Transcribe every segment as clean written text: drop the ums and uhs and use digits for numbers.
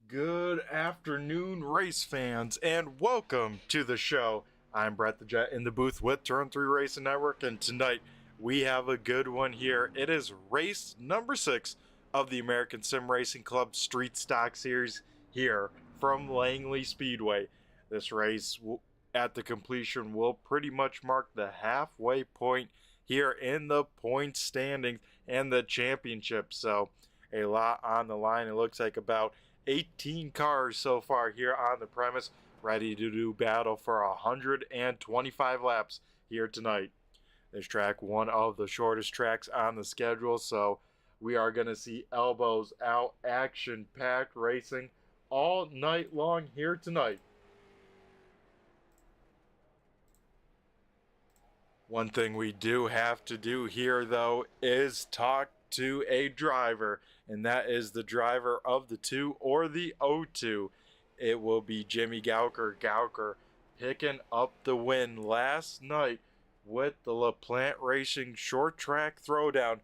Good afternoon, race fans, and welcome to the show. I'm Brett the Jet in the booth with Turn 3 Racing Network, and tonight we have a good one here. It is race number 6 of the American Sim Racing Club Street Stock Series here from Langley Speedway. This race at the completion will pretty much mark the halfway point here in the point standings and the championship. So a lot on the line. It looks like about 18 cars so far here on the premise, ready to do battle for 125 laps here tonight. This track, one of the shortest tracks on the schedule, so we are going to see elbows out, action-packed racing all night long here tonight. One thing we do have to do here, though, is talk to a driver, and that is the driver of the 2 or the 02. It will be Jimmy Gauker. Gauker picking up the win last night with the LaPlante Racing short track throwdown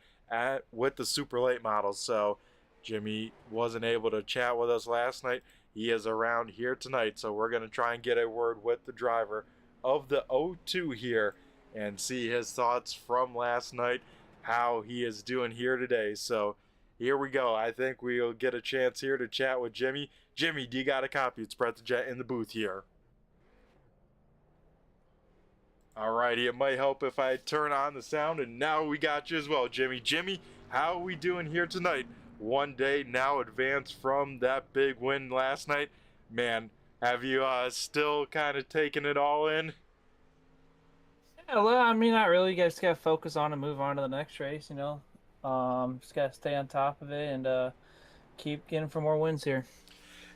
with the super late models. So Jimmy wasn't able to chat with us last night. He is around here tonight, so we're going to try and get a word with the driver of the 02 here and see his thoughts from last night, how he is doing here today. So here we go. I think we'll get a chance here to chat with Jimmy. Jimmy, do you got a copy? It's Brett the Jet in the booth here. Alrighty, it might help if I turn on the sound, and now we got you as well, Jimmy. Jimmy, how are we doing here tonight? One day now advanced from that big win last night. Man, have you still kind of taken it all in? Yeah, well, I mean, not really. You guys gotta focus on and move on to the next race, you know. Just gotta stay on top of it and keep getting for more wins here.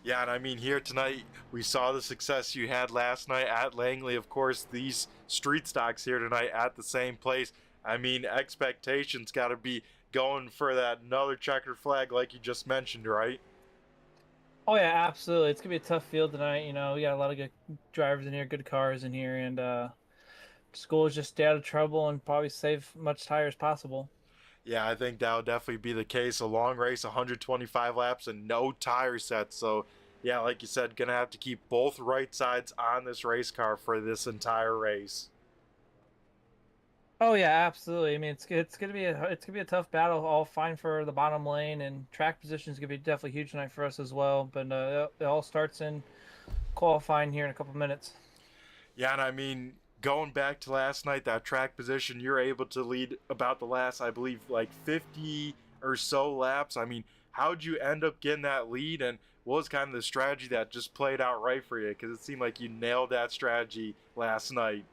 Yeah, and I mean, here tonight, we saw the success you had last night at Langley. Of course, these street stocks here tonight at the same place. I mean, expectations got to be going for that another checkered flag like you just mentioned, right? Oh yeah, absolutely. It's gonna be a tough field tonight. You know, we got a lot of good drivers in here, good cars in here, and school is just stay out of trouble and probably save much tire as possible. Yeah, I think that'll definitely be the case. A long race, 125 laps, and no tire sets. So, yeah, like you said, gonna have to keep both right sides on this race car for this entire race. Oh yeah, absolutely. I mean, it's gonna be a tough battle, all fine for the bottom lane, and track position is gonna be definitely huge tonight for us as well. But it all starts in qualifying here in a couple minutes. Yeah, and I mean, going back to last night, that track position, you're able to lead about the last, I believe, like 50 or so laps. I mean, how'd you end up getting that lead, and what was kind of the strategy that just played out right for you? Because it seemed like you nailed that strategy last night.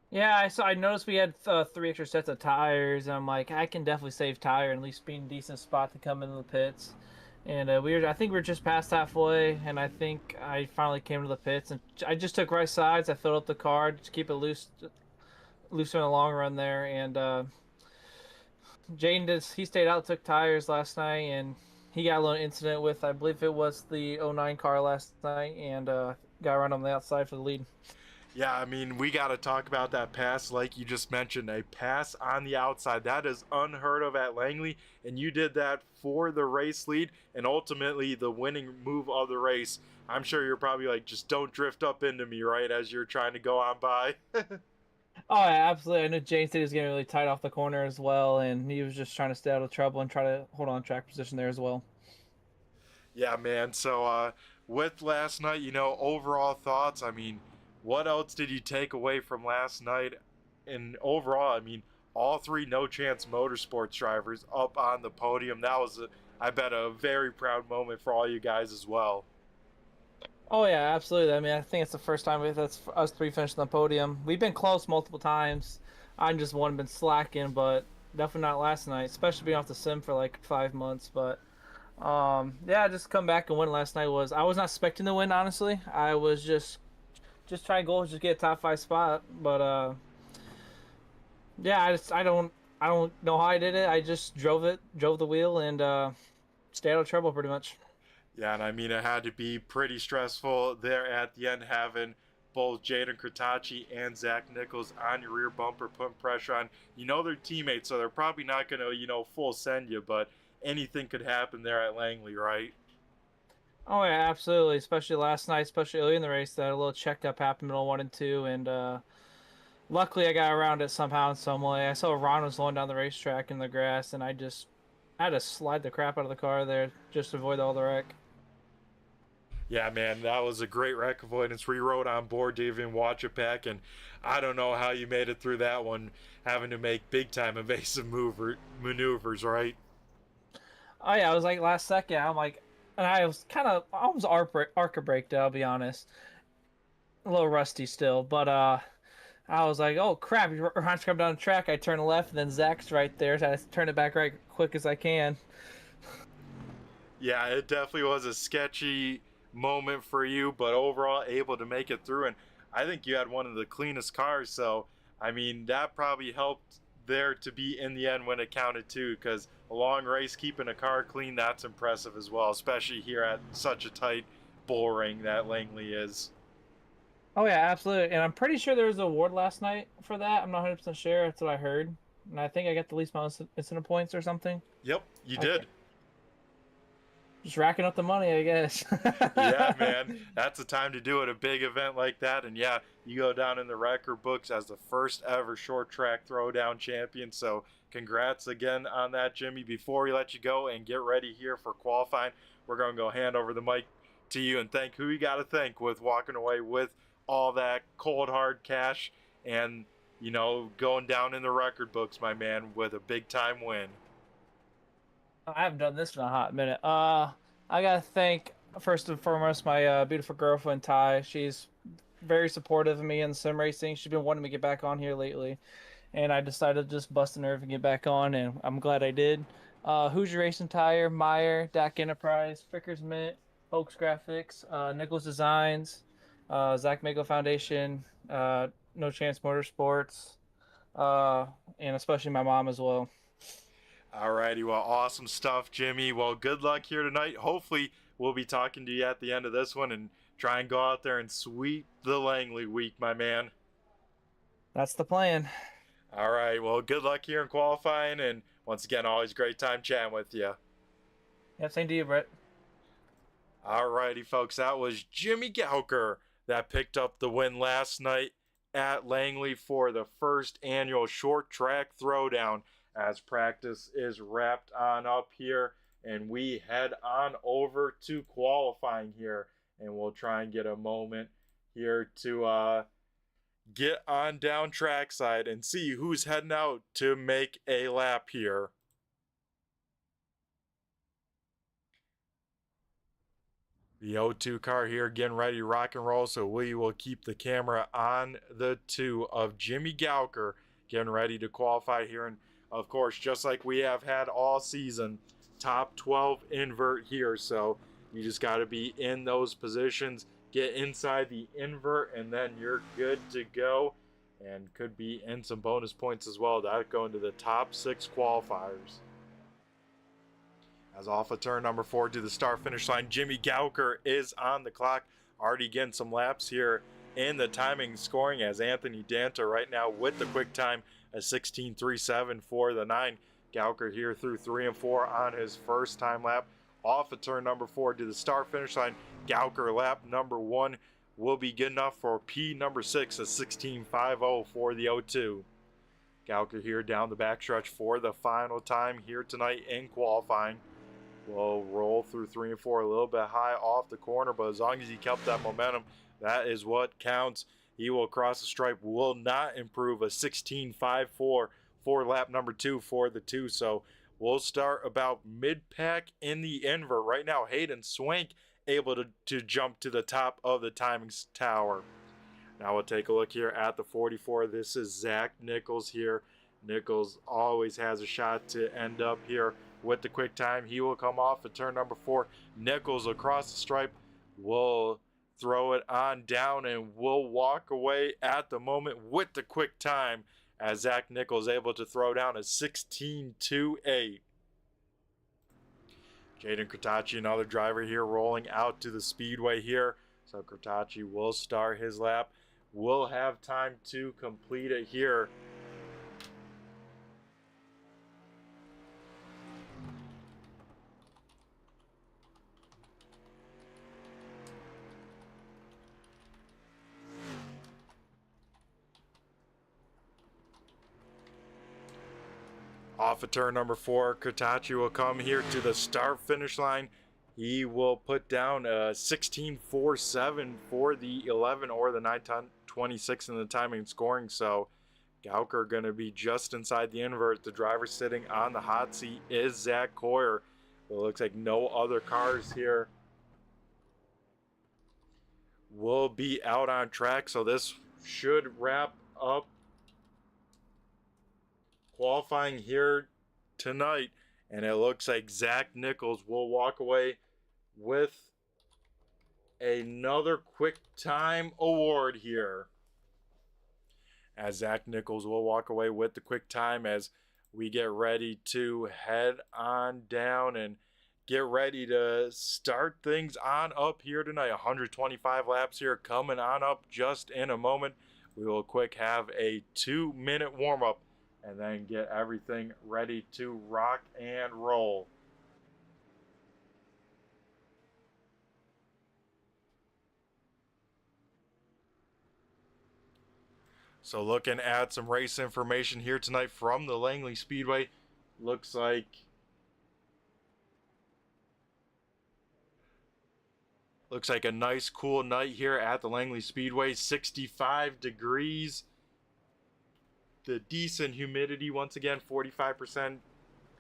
Yeah, I noticed we had three extra sets of tires. And I'm like, I can definitely save tire and at least be in a decent spot to come into the pits. And I think we were just past halfway, and I think I finally came to the pits, and I just took right sides. I filled up the car to keep it looser in the long run there. And Jane he stayed out, took tires last night, and he got a little incident with, I believe it was the '09 car last night, and got around on the outside for the lead. Yeah, I mean, we got to talk about that pass, like you just mentioned, a pass on the outside. That is unheard of at Langley, and you did that for the race lead and ultimately the winning move of the race. I'm sure you're probably like, just don't drift up into me, right, as you're trying to go on by. Oh, yeah, absolutely. I knew Jane said he was getting really tight off the corner as well, and he was just trying to stay out of trouble and try to hold on track position there as well. Yeah, man. So, with last night, overall thoughts, I mean, what else did you take away from last night? And overall, I mean, all three No Chance Motorsports drivers up on the podium. That was, I bet, a very proud moment for all you guys as well. Oh yeah, absolutely. I mean, I think it's the first time that's us three finished on the podium. We've been close multiple times. I just one been slacking, but definitely not last night, especially being off the sim for like 5 months. But yeah, just come back and win last night was I was not expecting to win, honestly. I was just trying goals, just get a top five spot. But yeah, I don't know how I did it. I just drove the wheel, and stayed out of trouble pretty much. Yeah, and I mean, it had to be pretty stressful there at the end, having both Jaden Kratacci and Zach Nichols on your rear bumper, putting pressure on. They're teammates, so they're probably not going to, full send you, but anything could happen there at Langley, right? Oh yeah, absolutely. Especially last night, especially early in the race, that a little check up happened middle one and two, and luckily I got around it somehow in some way. I saw Ron was going down the racetrack in the grass, and I had to slide the crap out of the car there just to avoid all the wreck. Yeah, man, that was a great wreck avoidance. We rode on board to even watch it back, and I don't know how you made it through that one, having to make big time evasive maneuvers, right? Oh yeah, I was like last second. I'm like, and I was kind of almost arc a break, I'll be honest, a little rusty still, but I was like, oh crap, Ron's coming down the track. I turn left, and then Zach's right there, so I turn it back right quick as I can. Yeah, it definitely was a sketchy moment for you, but overall able to make it through. And I think you had one of the cleanest cars, so I mean that probably helped there to be in the end when it counted too. Because a long race keeping a car clean, that's impressive as well, especially here at such a tight bull ring that Langley is. Oh yeah, absolutely. And I'm pretty sure there was an award last night for that. I'm not 100% sure. That's what I heard. And I think I got the least amount of incident points or something. Yep, you I did. can't. Just racking up the money, I guess. Yeah, man, that's the time to do it. A big event like that, and yeah, you go down in the record books as the first ever short track throwdown champion. So, congrats again on that, Jimmy. Before we let you go and get ready here for qualifying, we're gonna go hand over the mic to you and thank who you got to thank with walking away with all that cold hard cash and going down in the record books, my man, with a big time win. I haven't done this in a hot minute. I gotta thank first and foremost my beautiful girlfriend Ty. She's very supportive of me in sim racing. She's been wanting me to get back on here lately, and I decided to just bust a nerve and get back on, and I'm glad I did. Hoosier Racing Tire, Meyer, DAC Enterprise, Frickers Mint, Hoax Graphics, Nichols Designs, Zach Mako Foundation, No Chance Motorsports, uh, and especially my mom as well. Alrighty, well, awesome stuff, Jimmy. Well, good luck here tonight. Hopefully, we'll be talking to you at the end of this one and try and go out there and sweep the Langley week, my man. That's the plan. All right, well, good luck here in qualifying, and once again, always great time chatting with you. Yep, same to you, Brett. Alrighty, folks, that was Jimmy Gauker that picked up the win last night at Langley for the first annual short track throwdown as practice is wrapped on up here and we head on over to qualifying here and we'll try and get a moment here to get on down trackside and see who's heading out to make a lap here. The O2 car here getting ready to rock and roll, so we will keep the camera on the 2 of Jimmy Gowker getting ready to qualify here. And of course, just like we have had all season, top 12 invert here. So you just got to be in those positions, get inside the invert, and then you're good to go. And could be in some bonus points as well. That going to the top 6 qualifiers. As off of turn number 4 to the start finish line, Jimmy Gowker is on the clock, already getting some laps here in the timing scoring, as Anthony Danta right now with the quick time, a 16.37 for the 9. Gowker here through 3 and 4 on his first time lap. Off of turn number 4 to the start finish line, Gowker lap number 1 will be good enough for P number 6, a 16.50 for the O2. Gowker here down the backstretch for the final time here tonight in qualifying. Will roll through 3 and 4 a little bit high off the corner, but as long as he kept that momentum, that is what counts. He will cross the stripe, will not improve, a 16.54 for lap number 2 for the 2. So we'll start about mid-pack in the invert. Right now, Hayden Swank able to jump to the top of the timings tower. Now we'll take a look here at the 44. This is Zach Nichols here. Nichols always has a shot to end up here with the quick time. He will come off at turn number 4. Nichols across the stripe will throw it on down and will walk away at the moment with the quick time, as Zach Nichols able to throw down a 16.28. Jaden Kratachi, another driver here, rolling out to the Speedway here. So Kratachi will start his lap. Will have time to complete it here. Off of turn number 4, Kratachi will come here to the start finish line. He will put down a 16.47 for the 11 or the 9.26 in the timing scoring. So Gowker going to be just inside the invert. The driver sitting on the hot seat is Zach Coyer. It looks like no other cars here will be out on track. So this should wrap up qualifying here tonight, and it looks like Zach Nichols will walk away with another quick time award here, as Zach Nichols will walk away with the quick time as we get ready to head on down and get ready to start things on up here tonight. 125 laps here coming on up just in a moment. We will quick have a 2-minute warm-up and then get everything ready to rock and roll. So looking at some race information here tonight from the Langley Speedway, looks like a nice cool night here at the Langley Speedway. 65 degrees. The decent humidity, once again, 45%,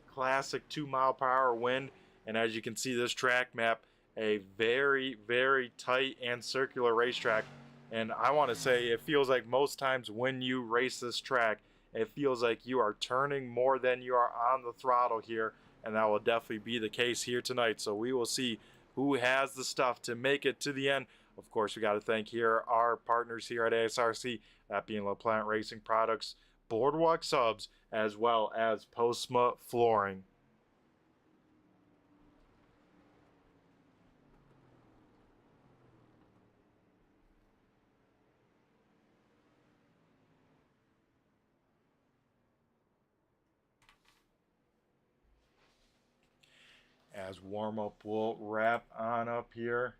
classic 2-mile-per-hour wind. And as you can see, this track map, a very, very tight and circular racetrack. And I want to say, it feels like most times when you race this track, it feels like you are turning more than you are on the throttle here. And that will definitely be the case here tonight. So we will see who has the stuff to make it to the end. Of course, we got to thank here our partners here at ASRC, that being LaPlante Racing Products, Boardwalk Subs, as well as Postma Flooring. As warm-up will wrap on up here.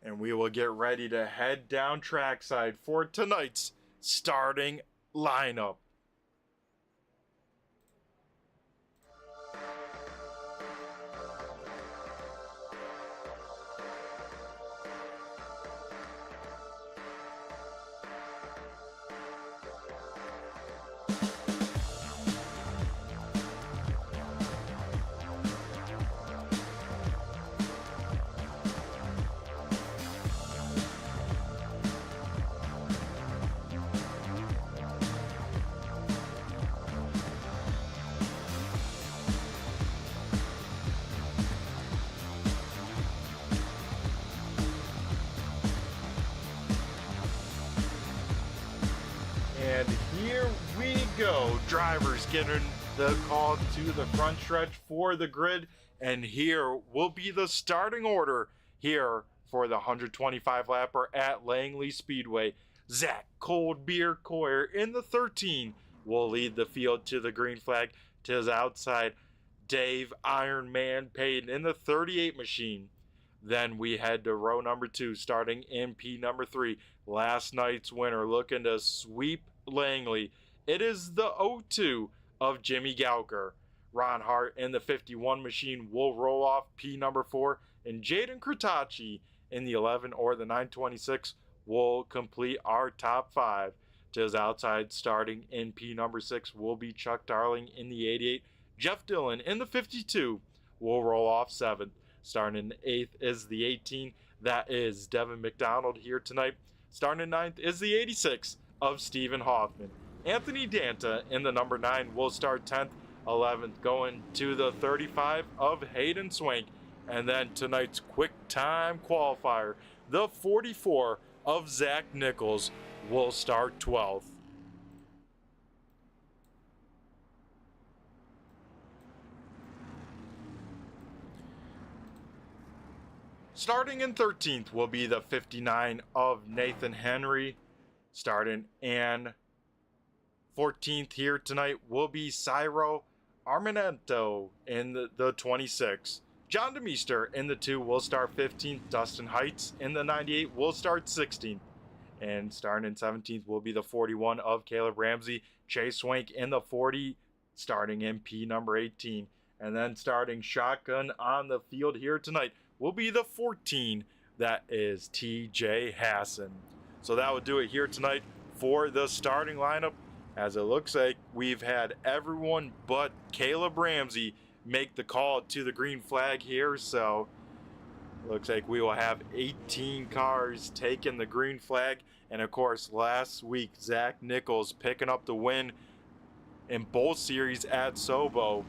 And we will get ready to head down trackside for tonight's starting lineup. And here we go. Drivers getting the call to the front stretch for the grid. And here will be the starting order here for the 125 lapper at Langley Speedway. Zach Cold Beer Coyer in the 13 will lead the field to the green flag. To his outside, Dave Iron Man Payton in the 38 machine. Then we head to row number 2, starting in P number 3. Last night's winner looking to sweep Langley. It is the 02 of Jimmy Gauker. Ron Hart in the 51 machine will roll off P number 4. And Jaden Kratachi in the 11 or the 926 will complete our top 5. To his outside, starting in P number 6 will be Chuck Darling in the 88. Jeff Dillon in the 52 will roll off 7th. Starting in the 8th is the 18. That is Devin McDonald here tonight. Starting in 9th is the 86 of Stephen Hoffman. Anthony Danta in the number 9 will start 10th. 11th going to the 35 of Hayden Swank. And then tonight's quick time qualifier, the 44 of Zach Nichols, will start 12th. Starting in 13th will be the 59 of Nathan Henry. Starting in 14th here tonight will be Cyro Armanento in the 26. John DeMeester in the 2 will start 15th. Dustin Heights in the 98 will start 16th. And starting in 17th will be the 41 of Caleb Ramsey. Chase Swank in the 40, starting in P number 18. And then starting shotgun on the field here tonight will be the 14. That is TJ Hassan. So that will do it here tonight for the starting lineup. As it looks like we've had everyone but Caleb Ramsey make the call to the green flag here. So looks like we will have 18 cars taking the green flag. And of course, last week, Zach Nichols picking up the win in both series at Sobo.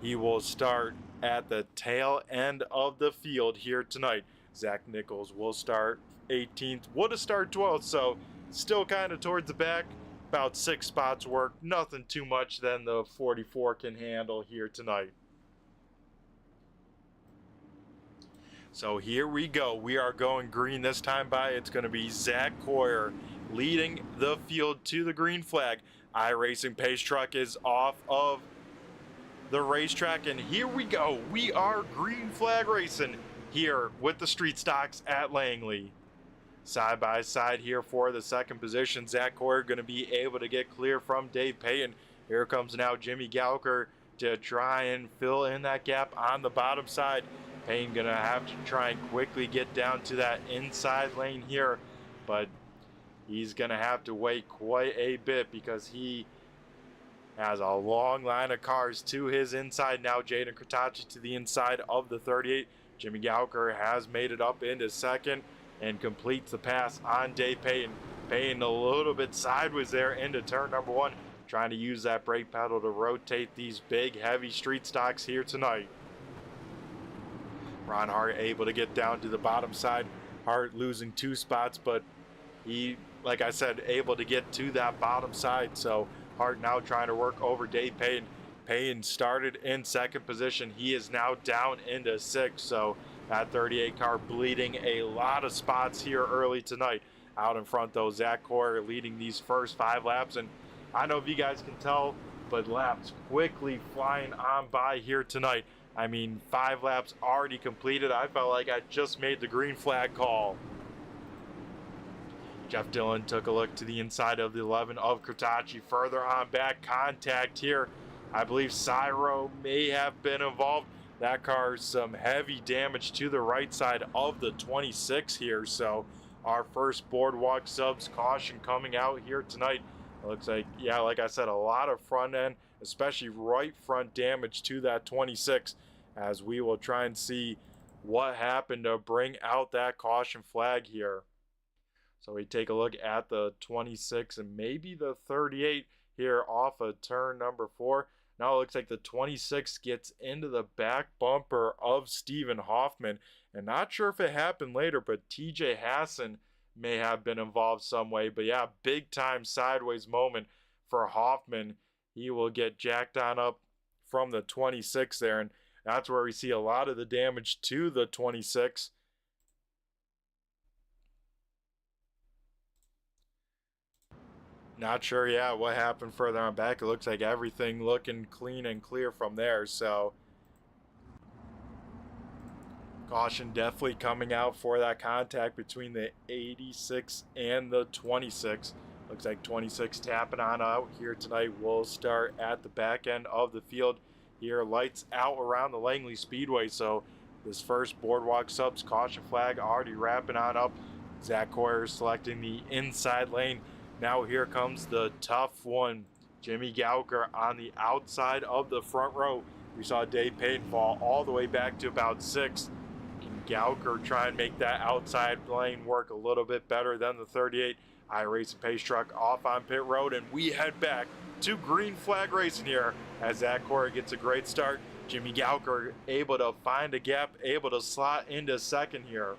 He will start at the tail end of the field here tonight. Zach Nichols will start 18th, would have started 12th, so still kind of towards the back. About 6 spots work, nothing too much than the 44 can handle here tonight. So here we go. We are going green this time by. It's going to be Zach Coyer leading the field to the green flag. iRacing Pace Truck is off of the racetrack, and here we go. We are green flag racing here with the street stocks at Langley. Side by side here for the second position. Zach Coyer going to be able to get clear from Dave Payton. Here comes now Jimmy Gauker to try and fill in that gap on the bottom side. Payne gonna have to try and quickly get down to that inside lane here, but he's gonna have to wait quite a bit because he has a long line of cars to his inside. Now Jaden Kratachi to the inside of the 38. Jimmy Gauker has made it up into second and completes the pass on Dave Payton. Payton a little bit sideways there into turn number 1, trying to use that brake pedal to rotate these big heavy street stocks here tonight. Ron Hart able to get down to the bottom side. Hart losing 2 spots, but he, like I said, able to get to that bottom side. So Hart now trying to work over Dave Payton. Payton started in second position. He is now down into 6th. So that 38 car bleeding a lot of spots here early tonight. Out in front though, Zach Coyer leading these first 5 laps. And I know if you guys can tell, but laps quickly flying on by here tonight. I mean, 5 laps already completed. I felt like I just made the green flag call. Jeff Dillon took a look to the inside of the 11 of Kratachi. Further on back, contact here. I believe Cyro may have been involved. That car's some heavy damage to the right side of the 26 here. So our first Boardwalk Subs caution coming out here tonight. It looks like, yeah, like I said, a lot of front end, especially right front damage to that 26, as we will try and see what happened to bring out that caution flag here. So we take a look at the 26 and maybe the 38 here off of turn number 4. Now it looks like the 26 gets into the back bumper of Stephen Hoffman. And not sure if it happened later, but TJ Hassan may have been involved some way. But yeah, big time sideways moment for Hoffman. He will get jacked on up from the 26 there, and that's where we see a lot of the damage to the 26. Not sure, yeah, what happened further on back. It looks like everything looking clean and clear from there, so caution definitely coming out for that contact between the 86 and the 26. Looks like 26 tapping on out here tonight. We'll start at the back end of the field here. Lights out around the Langley Speedway, so this first Boardwalk Subs caution flag already wrapping on up. Zach Coyer selecting the inside lane. Now here comes the tough one. Jimmy Gauker on the outside of the front row. We saw Dave Payton fall all the way back to about 6th. Can Gauker try and make that outside lane work a little bit better than the 38? iRacing Pace Truck off on pit road, and we head back to green flag racing here as Zach Coyer gets a great start. Jimmy Gauker able to find a gap, able to slot into second here.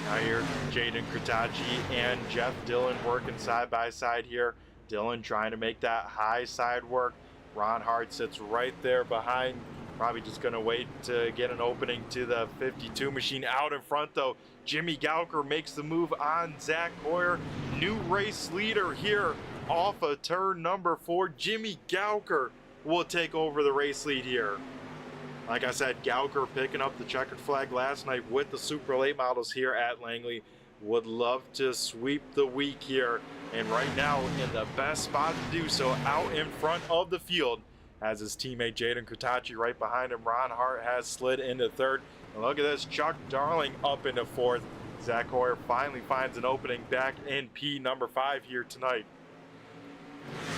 Now here, Jaden Kritachi and Jeff Dillon working side by side here. Dillon trying to make that high side work. Ron Hart sits right there behind. Probably just going to wait to get an opening to the 52 machine. Out in front, though, Jimmy Gauker makes the move on Zach Coyer. New race leader here off of turn number 4. Jimmy Gauker will take over the race lead here. Like I said, Gauker picking up the checkered flag last night with the super late models here at Langley. Would love to sweep the week here, and right now in the best spot to do so, out in front of the field, has his teammate Jaden Kritachi right behind him. Ron Hart has slid into 3rd. And look at this, Chuck Darling up into 4th. Zach Coyer finally finds an opening back in P number 5 here tonight.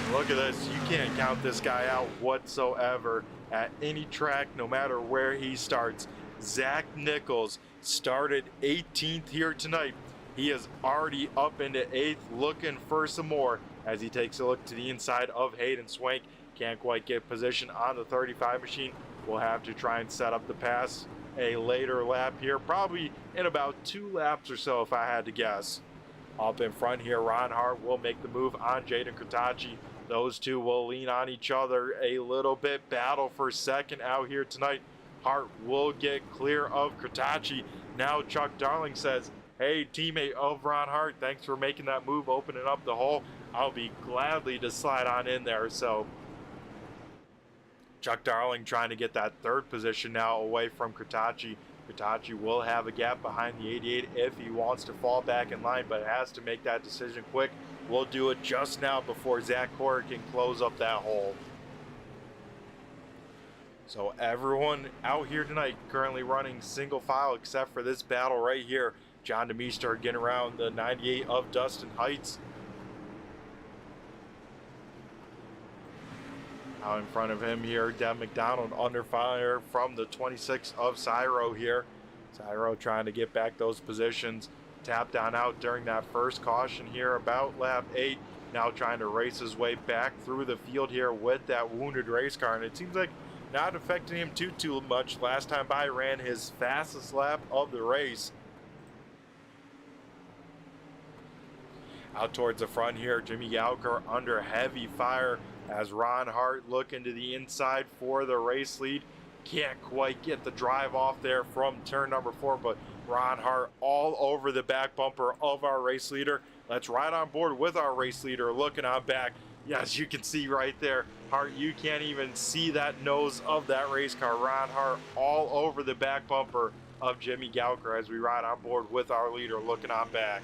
And look at this, you can't count this guy out whatsoever at any track, no matter where he starts. Zach Nichols started 18th here tonight. He is already up into 8th, looking for some more as he takes a look to the inside of Hayden Swank. Can't quite get position on the 35 machine. We'll have to try and set up the pass a later lap here, probably in about 2 laps or so if I had to guess. Up in front here, Ron Hart will make the move on Jaden Kritachi. Those two will lean on each other a little bit. Battle for second out here tonight. Hart will get clear of Kritachi. Now Chuck Darling says, hey, teammate of Ron Hart, thanks for making that move, opening up the hole. I'll be gladly to slide on in there. So Chuck Darling trying to get that 3rd position now away from Kritachi. Kritachi will have a gap behind the 88 if he wants to fall back in line, but has to make that decision quick. We'll do it just now before Zach Coyer can close up that hole. So everyone out here tonight currently running single file except for this battle right here. John DeMeester getting around the 98 of Dustin Heights. Out in front of him here, Dev McDonald under fire from the 26 of Cyro here. Cyro trying to get back those positions. Tapped on out during that first caution here about lap 8. Now trying to race his way back through the field here with that wounded race car. And it seems like not affecting him too much. Last time by, ran his fastest lap of the race. Out towards the front here, Jimmy Gauker under heavy fire as Ron Hart looking to the inside for the race lead. Can't quite get the drive off there from turn number 4, but Ron Hart all over the back bumper of our race leader. Let's ride on board with our race leader looking on back. Yes, you can see right there, Hart, you can't even see that nose of that race car. Ron Hart all over the back bumper of Jimmy Gauker as we ride on board with our leader looking on back.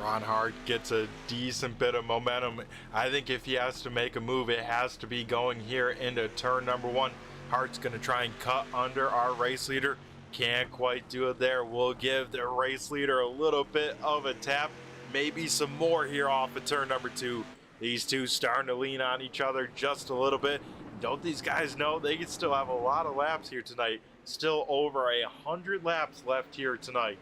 Ron Hart gets a decent bit of momentum. I think if he has to make a move, it has to be going here into turn number 1. Hart's going to try and cut under our race leader. Can't quite do it there. We'll give the race leader a little bit of a tap. Maybe some more here off of turn number 2. These two starting to lean on each other just a little bit. Don't these guys know they can still have a lot of laps here tonight? Still over 100 laps left here tonight.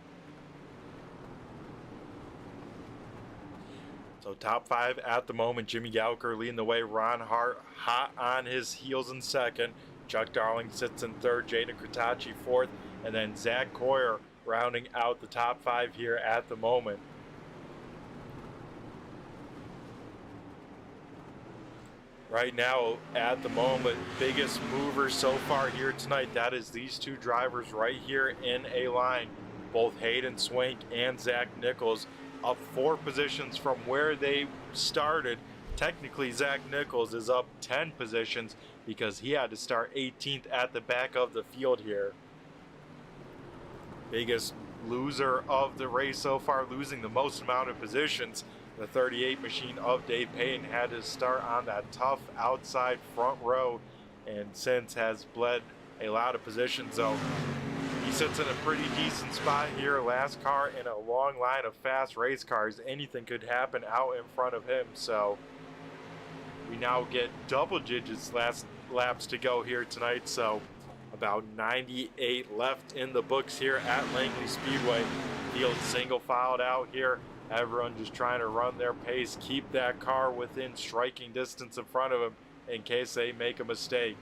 So top 5 at the moment. Jimmy Gallagher leading the way. Ron Hart hot on his heels in second. Chuck Darling sits in third. Jaden Kratacci fourth. And then Zach Coyer rounding out the top 5 here at the moment. Right now, at the moment, biggest mover so far here tonight, that is these two drivers right here in a line. Both Hayden Swank and Zach Nichols up 4 positions from where they started. Technically, Zach Nichols is up 10 positions because he had to start 18th at the back of the field here. Biggest loser of the race so far, losing the most amount of positions. The 38 machine of Dave Payton had to start on that tough outside front row and since has bled a lot of positions. So he sits in a pretty decent spot here. Last car in a long line of fast race cars. Anything could happen out in front of him. So we now get double digits last laps to go here tonight. So about 98 left in the books here at Langley Speedway. Field single filed out here. Everyone just trying to run their pace, keep that car within striking distance in front of them in case they make a mistake.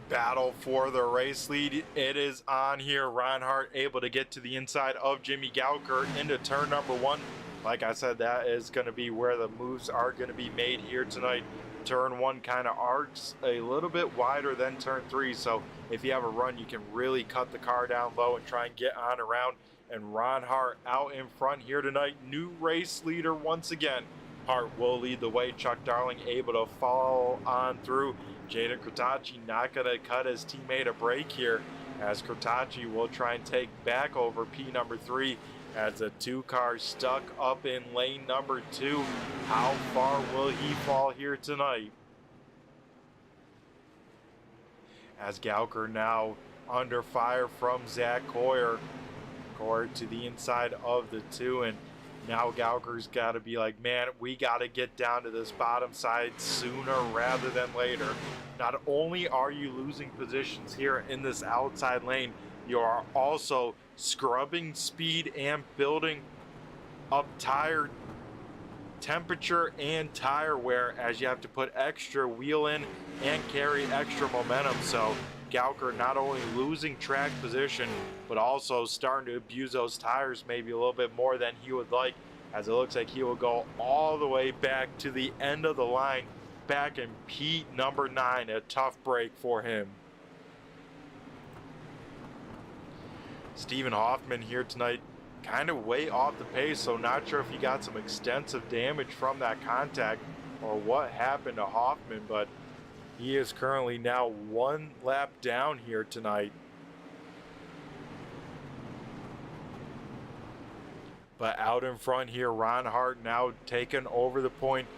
Battle for the race lead. It is on here. Reinhardt able to get to the inside of Jimmy Gallagher into turn number 1. Like I said, that is going to be where the moves are going to be made here tonight. Turn 1 kind of arcs a little bit wider than turn 3. So if you have a run, you can really cut the car down low and try and get on around. And Ron Hart out in front here tonight. New race leader once again. Hart will lead the way. Chuck Darling able to follow on through. Jaden Kratacci not going to cut his teammate a break here as Kratacci will try and take back over P number 3 as a 2 car stuck up in lane number 2. How far will he fall here tonight? As Gallagher now under fire from Zach Coyer. Coyer to the inside of the 2, and now Gallagher's got to be like, man, we got to get down to this bottom side sooner rather than later. Not only are you losing positions here in this outside lane, you are also scrubbing speed and building up tire temperature and tire wear as you have to put extra wheel in and carry extra momentum. So Gallagher not only losing track position, but also starting to abuse those tires maybe a little bit more than he would like, as it looks like he will go all the way back to the end of the line, back in P number 9, a tough break for him. Stephen Hoffman here tonight, kind of way off the pace, so not sure if he got some extensive damage from that contact or what happened to Hoffman, but he is currently now 1 lap down here tonight. But out in front here, Ron Hart now taking over the point.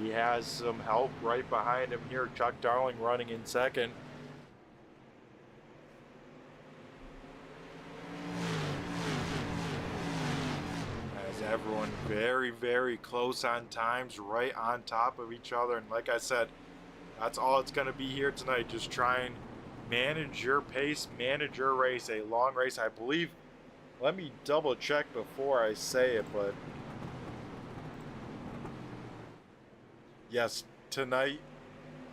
He has some help right behind him here. Chuck Darling running in second. As everyone very, very close on times, right on top of each other. And like I said, that's all it's going to be here tonight. Just try and manage your pace, manage your race. A long race, I believe. Let me double check before I say it, but yes, tonight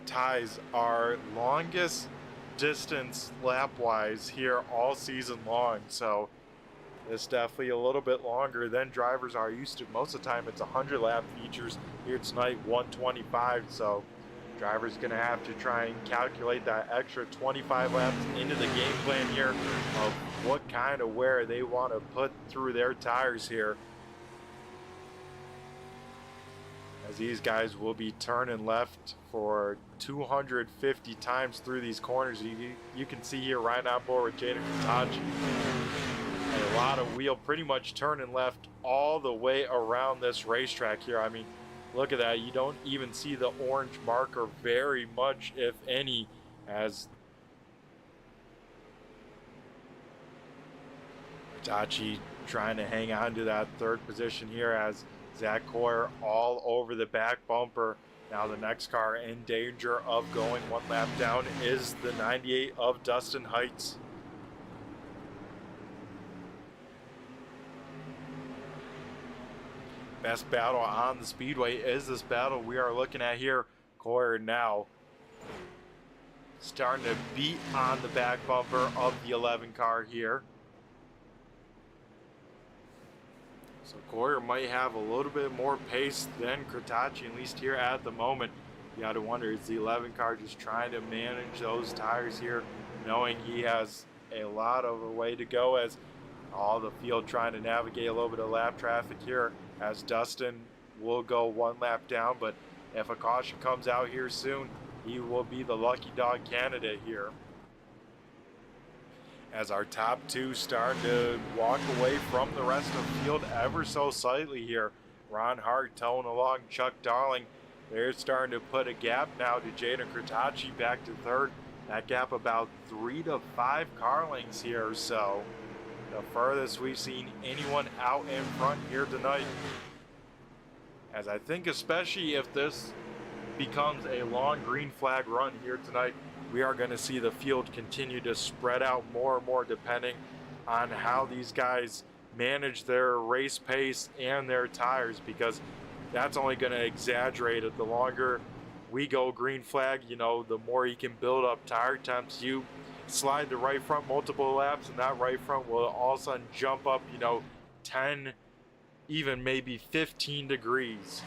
ties our longest distance lap-wise here all season long. So it's definitely a little bit longer than drivers are used to. Most of the time it's 100 lap features. Here tonight 125. So drivers going to have to try and calculate that extra 25 laps into the game plan here of what kind of wear they want to put through their tires here. As these guys will be turning left for 250 times through these corners. You can see here right on board with Jaden Kratacci. A lot of wheel, pretty much turning left all the way around this racetrack here. I mean, look at that. You don't even see the orange marker very much, if any, as Hitachi trying to hang on to that third position here as Zach Coyer all over the back bumper. Now the next car in danger of going one lap down is the 98 of Dustin Heights. Best battle on the Speedway is this battle we are looking at here. Coyer now starting to beat on the back bumper of the 11 car here. So Coyer might have a little bit more pace than Hitachi, at least here at the moment. You got to wonder, is the 11 car just trying to manage those tires here, knowing he has a lot of a way to go, as all the field trying to navigate a little bit of lap traffic here, as Dustin will go one lap down, but if a caution comes out here soon, he will be the lucky dog candidate here. As our top two starting to walk away from the rest of the field ever so slightly here. Ron Hart towing along Chuck Darling. They're starting to put a gap now to Jaden Hitachi back to third. That gap about 3 to 5 car lengths here, so the furthest we've seen anyone out in front here tonight. As I think, especially if this becomes a long green flag run here tonight, we are going to see the field continue to spread out more and more depending on how these guys manage their race pace and their tires, because that's only going to exaggerate it. The longer we go green flag, you know, the more you can build up tire temps. You slide the right front multiple laps and that right front will all of a sudden jump up, you know, 10, even maybe 15 degrees.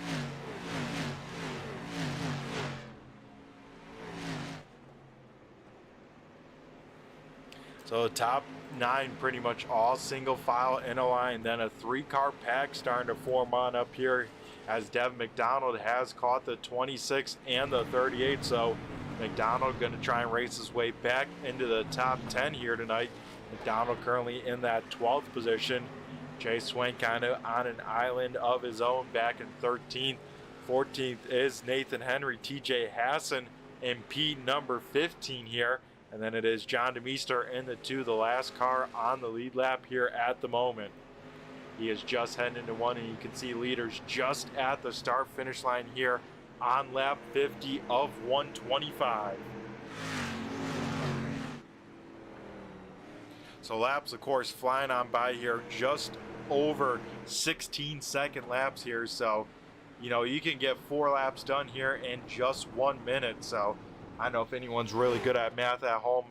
So the top 9 pretty much all single file in a line. Then a 3-car pack starting to form on up here, as Devin McDonald has caught the 26 and the 38. So McDonald going to try and race his way back into the top 10 here tonight. McDonald currently in that 12th position. Chase Swank kind of on an island of his own back in 13th. 14th is Nathan Henry, TJ Hassan in P number 15 here. And then it is John DeMeester in the 2, the last car on the lead lap here at the moment. He is just heading into 1, and you can see leaders just at the start finish line here on lap 50 of 125. So laps, of course, flying on by here, just over 16-second laps here. So, you know, you can get 4 laps done here in just 1 minute. So I don't know if anyone's really good at math at home.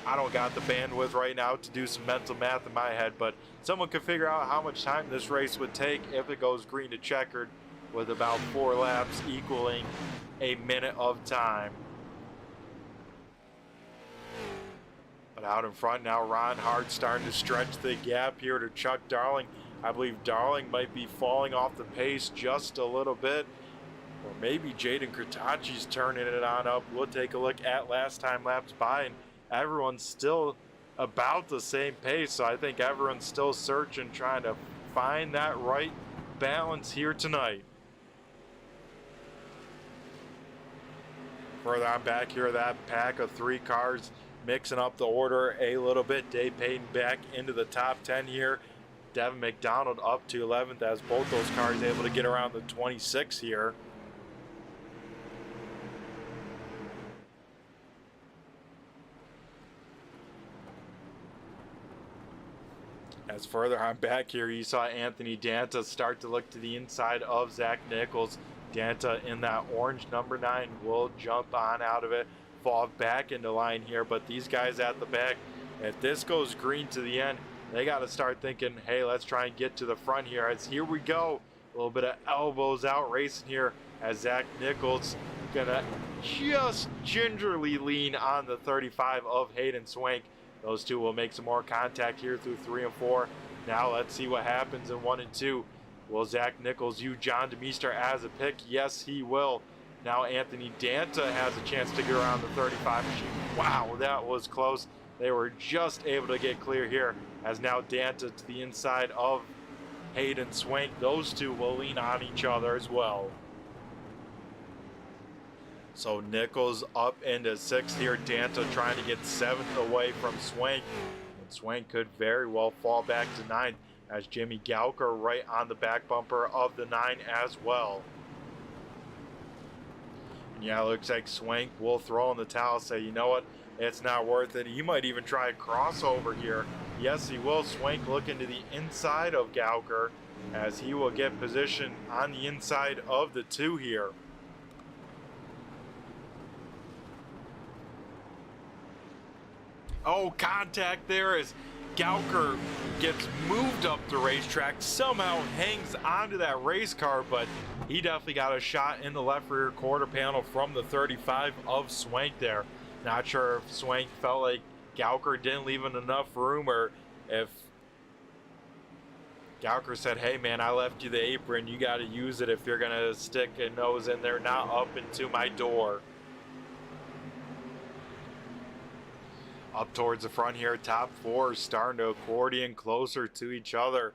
I don't got the bandwidth right now to do some mental math in my head, but someone could figure out how much time this race would take if it goes green to checkered, with about 4 laps equaling a minute of time. But out in front now, Ron Hart starting to stretch the gap here to Chuck Darling. I believe Darling might be falling off the pace just a little bit. Or maybe Jaden Hitachi's turning it on up. We'll take a look at last time laps by, and everyone's still about the same pace. So I think everyone's still searching, trying to find that right balance here tonight. Further on back here, that pack of 3 cars mixing up the order a little bit. Dave Payton back into the top 10 here. Devin McDonald up to 11th, as both those cars able to get around the 26 here. As further on back here, you saw Anthony Danta start to look to the inside of Zach Nichols. Danta in that orange number 9 will jump on out of it, fall back into line here. But these guys at the back, if this goes green to the end, they got to start thinking, hey, let's try and get to the front here. As here we go, a little bit of elbows out racing here, as Zach Nichols gonna just gingerly lean on the 35 of Hayden Swank. Those two will make some more contact here through 3 and 4. Now let's see what happens in 1 and 2. Will Zach Nichols use John DeMeester as a pick? Yes, he will. Now Anthony Danta has a chance to get around the 35 machine. Wow, that was close. They were just able to get clear here, as now Danta to the inside of Hayden Swank, those two will lean on each other as well. So Nichols up into 6th here. Danta trying to get 7th away from Swank. And Swank could very well fall back to 9th as Jimmy Gauker right on the back bumper of the 9 as well. And yeah, it looks like Swank will throw in the towel, say, you know what, it's not worth it. He might even try a crossover here. Yes, he will. Swank looking to the inside of Gauker as he will get position on the inside of the 2 here. Oh, contact there as Gauker gets moved up the racetrack, somehow hangs onto that race car, but he definitely got a shot in the left rear quarter panel from the 35 of Swank there. Not sure if Swank felt like Gauker didn't leave him enough room, or if Gauker said, hey man, I left you the apron, you got to use it if you're going to stick a nose in there, not up into my door. Up towards the front here, top 4 starting to accordion closer to each other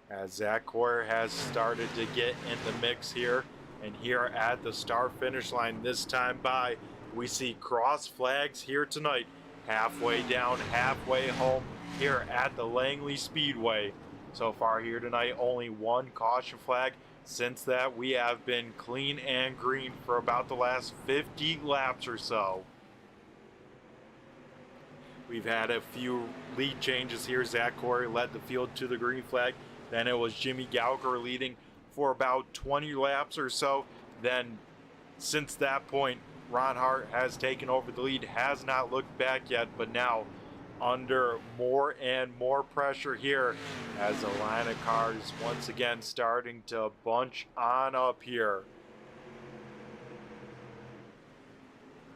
as Zach Coyer has started to get in the mix here. And here at the start finish line this time by, we see cross flags here tonight, halfway down, halfway home here at the Langley Speedway. So far here tonight, only 1 caution flag. Since that, we have been clean and green for about the last 50 laps or so. We've had a few lead changes here. Zach Coyer led the field to the green flag. Then it was Jimmy Gauker leading for about 20 laps or so. Then since that point, Ron Hart has taken over the lead, has not looked back yet, but now under more and more pressure here as the line of cars once again starting to bunch on up here.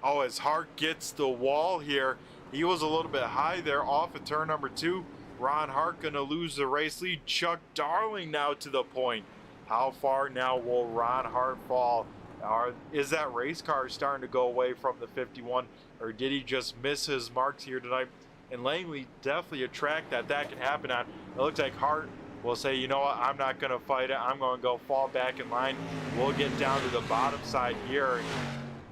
Oh, as Hart gets the wall here, he was a little bit high there off of turn number 2. Ron Hart going to lose the race lead. Chuck Darling now to the point. How far now will Ron Hart fall? Is that race car starting to go away from the 51, or did he just miss his marks here tonight? And Langley, definitely a track that can happen on. It looks like Hart will say, you know what, I'm not going to fight it. I'm going to go fall back in line. We'll get down to the bottom side here.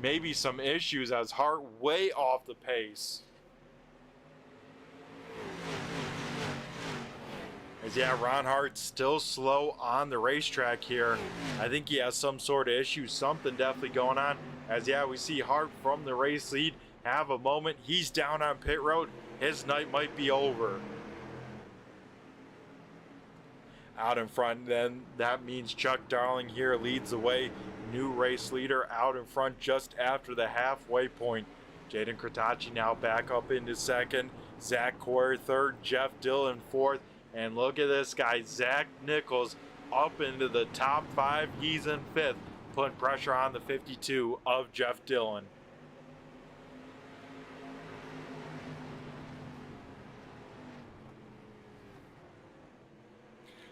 Maybe some issues as Hart way off the pace. As yeah, Ron Hart's still slow on the racetrack here. I think he has some sort of issue, something definitely going on. As yeah, we see Hart from the race lead have a moment. He's down on pit road. His night might be over. Out in front, then that means Chuck Darling here leads the way. New race leader out in front just after the halfway point. Jaden Kratacci now back up into 2nd. Zach Coyer 3rd. Jeff Dillon 4th. And look at this guy, Zach Nichols, up into the top 5. He's in 5th, putting pressure on the 52 of Jeff Dillon.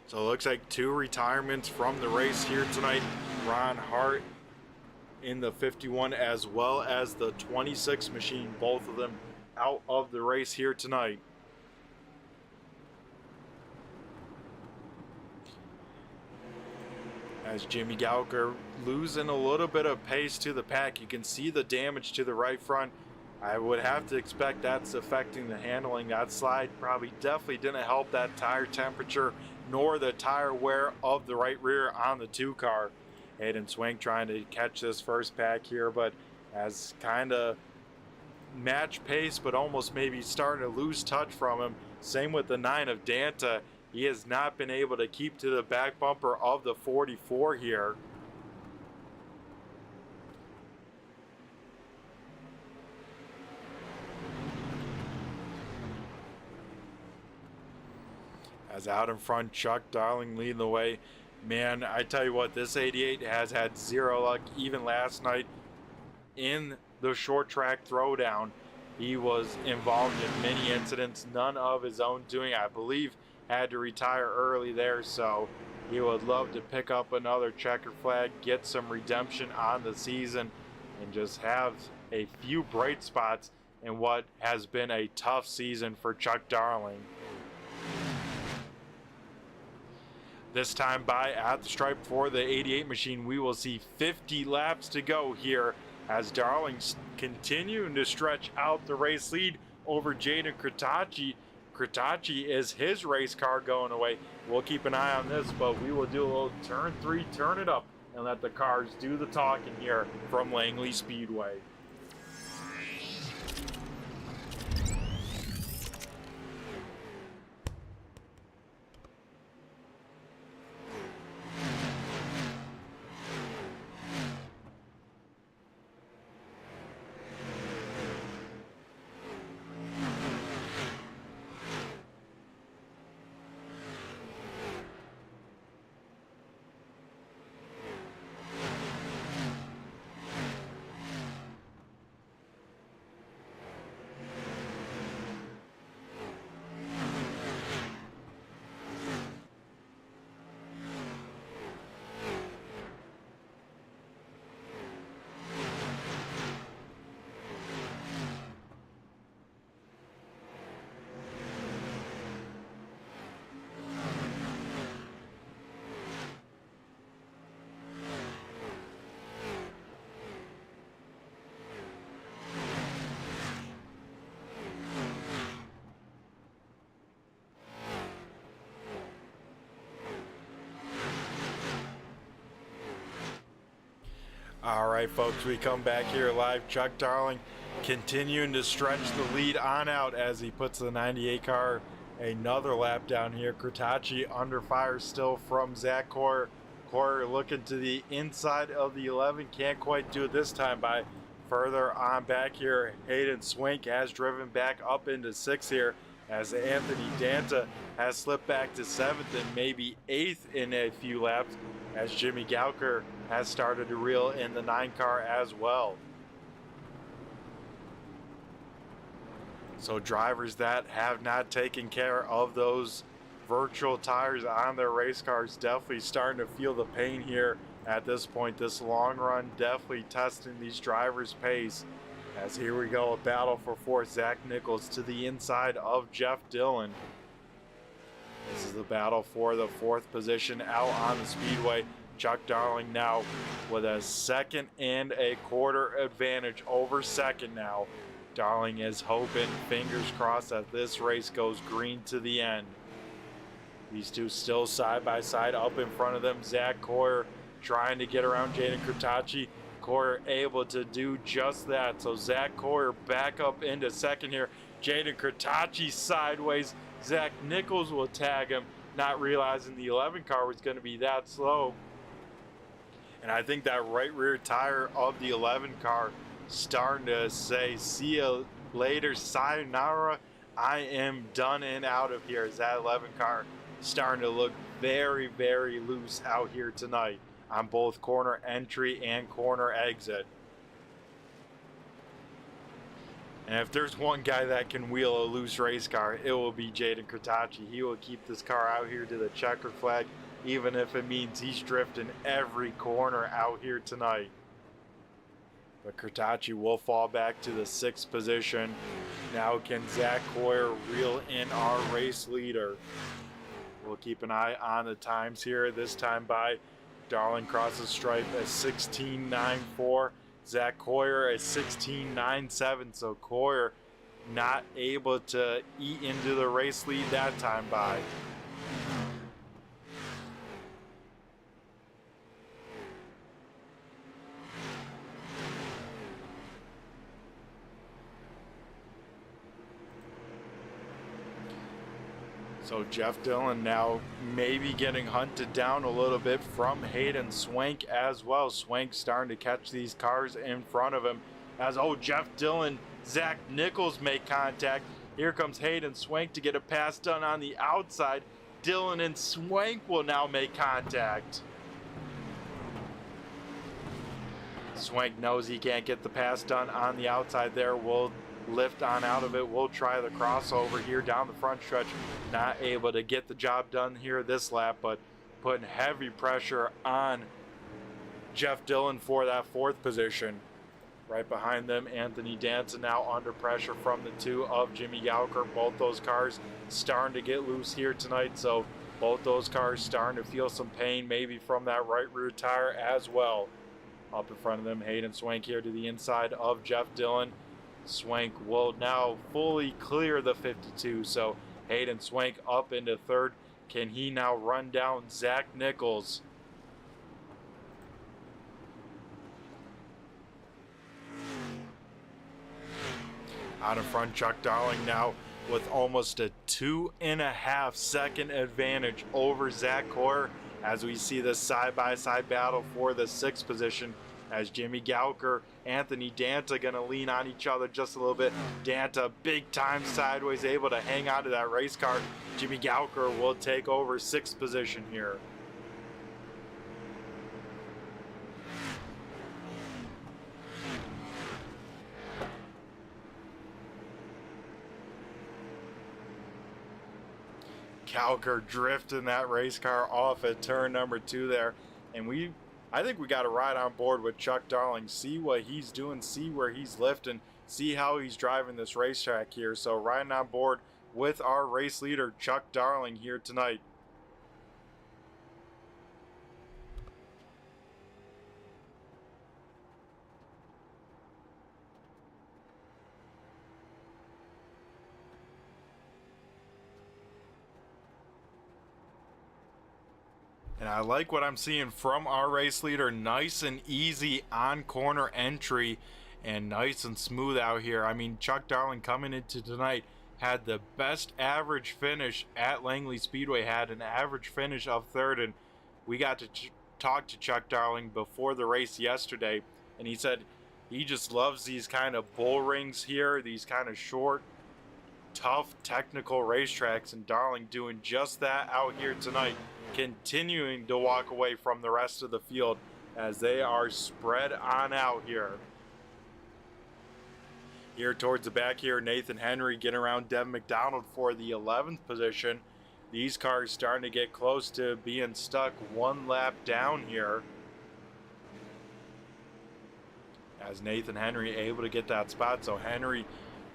So it looks like 2 retirements from the race here tonight. Ron Hart in the 51 as well as the 26 machine, both of them out of the race here tonight. As Jimmy Gauker losing a little bit of pace to the pack. You can see the damage to the right front. I would have to expect that's affecting the handling. That slide probably definitely didn't help that tire temperature nor the tire wear of the right rear on the 2 car. Hayden Swank trying to catch this first pack here, but as kind of match pace, but almost maybe starting to lose touch from him. Same with the 9 of Danta. He has not been able to keep to the back bumper of the 44 here. As out in front, Chuck Darling leading the way. Man, I tell you what, this 88 has had 0 luck even last night in the short track throwdown. He was involved in many incidents, none of his own doing. I believe had to retire early there, so he would love to pick up another checker flag, get some redemption on the season, and just have a few bright spots in what has been a tough season for Chuck Darling. This time by at the stripe for the 88 machine. We will see 50 laps to go here as Darling's continuing to stretch out the race lead over Jaden Kritachi. Kritachi is his race car going away. We'll keep an eye on this, but we will do a little turn 3, turn it up, and let the cars do the talking here from Langley Speedway. All right, folks, we come back here live. Chuck Darling continuing to stretch the lead on out as he puts the 98 car another lap down here. Kritachi under fire still from Zach Coyer. Coyer looking to the inside of the 11. Can't quite do it this time by further on back here. Hayden Swink has driven back up into 6th here as Anthony Danta has slipped back to 7th and maybe 8th in a few laps as Jimmy Gauker has started to reel in the 9 car as well. So drivers that have not taken care of those virtual tires on their race cars definitely starting to feel the pain here at this point. This long run definitely testing these drivers' pace as here we go, a battle for 4th. Zach Nichols to the inside of Jeff Dillon. This is the battle for the 4th position out on the speedway. Chuck Darling now with a 2nd and a quarter advantage over 2nd now. Darling is hoping, fingers crossed, that this race goes green to the end. These two still side by side up in front of them. Zach Coyer trying to get around Jaden Kritachi. Coyer able to do just that. So Zach Coyer back up into 2nd here. Jaden Kritachi sideways. Zach Nichols will tag him, not realizing the 11 car was going to be that slow. And I think that right rear tire of the 11 car starting to say, see you later, sayonara, I am done and out of here. As that 11 car starting to look very, very loose out here tonight on both corner entry and corner exit. And if there's one guy that can wheel a loose race car, it will be Jaden Kritachi. He will keep this car out here to the checkered flag, even if it means he's drifting every corner out here tonight. But Kritachi will fall back to the 6th position. Now can Zach Coyer reel in our race leader? We'll keep an eye on the times here. This time by Darling crosses stripe at 16.94. Zach Coyer at 16.97. So Coyer not able to eat into the race lead that time by. So Jeff Dillon now maybe getting hunted down a little bit from Hayden Swank as well. Swank starting to catch these cars in front of him as, oh, Jeff Dillon, Zach Nichols make contact. Here comes Hayden Swank to get a pass done on the outside. Dillon and Swank will now make contact. Swank knows he can't get the pass done on the outside there. Will lift on out of it. We'll try the crossover here down the front stretch. Not able to get the job done here this lap, but putting heavy pressure on Jeff Dillon for that 4th position. Right behind them, Anthony Danson now under pressure from the 2 of Jimmy Gauker. Both those cars starting to get loose here tonight, so Both those cars starting to feel some pain, maybe from that right rear tire as well. Up in front of them, Hayden Swank here to the inside of Jeff Dillon. Swank will now fully clear the 52, so Hayden Swank up into third. Can he now run down Zach Nichols? Out in front, Chuck Darling now with almost a 2.5 second advantage over Zach Hoyer, as we see the side-by-side battle for the 6th position, as Jimmy Gauker, Anthony Danta going to lean on each other just a little bit. Danta big time sideways, able to hang on to that race car. Jimmy Gauker will take over 6th position here. Gauker drifting that race car off at turn number 2 there, and I think we got to ride on board with Chuck Darling, see what he's doing, see where he's lifting, see how he's driving this racetrack here. So riding on board with our race leader Chuck Darling here tonight. And I like what I'm seeing from our race leader. Nice and easy on corner entry and nice and smooth out here. I mean, Chuck Darling coming into tonight had the best average finish at Langley Speedway, had an average finish of 3rd, and we got to talk to Chuck Darling before the race yesterday, and he said he just loves these kind of bull rings here, these kind of short, tough, technical racetracks, and Darling doing just that out here tonight, continuing to walk away from the rest of the field as they are spread on out here. Here towards the back here, Nathan Henry getting around Devin McDonald for the 11th position. These cars starting to get close to being stuck one lap down here, as Nathan Henry able to get that spot. So Henry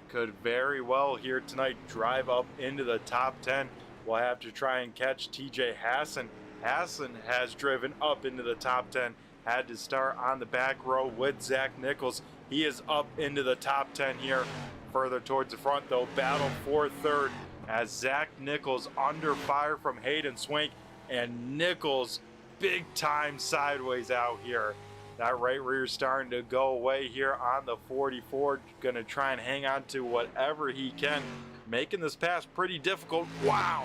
could very well here tonight drive up into the top 10. We'll have to try and catch TJ Hassan. Hassan has driven up into the top 10. Had to start on the back row with Zach Nichols. He is up into the top 10 here. Further towards the front, though, battle for 3rd as Zach Nichols under fire from Hayden Swank, and Nichols big time sideways out here. That right rear starting to go away here on the 44. Going to try and hang on to whatever he can, making this pass pretty difficult. Wow,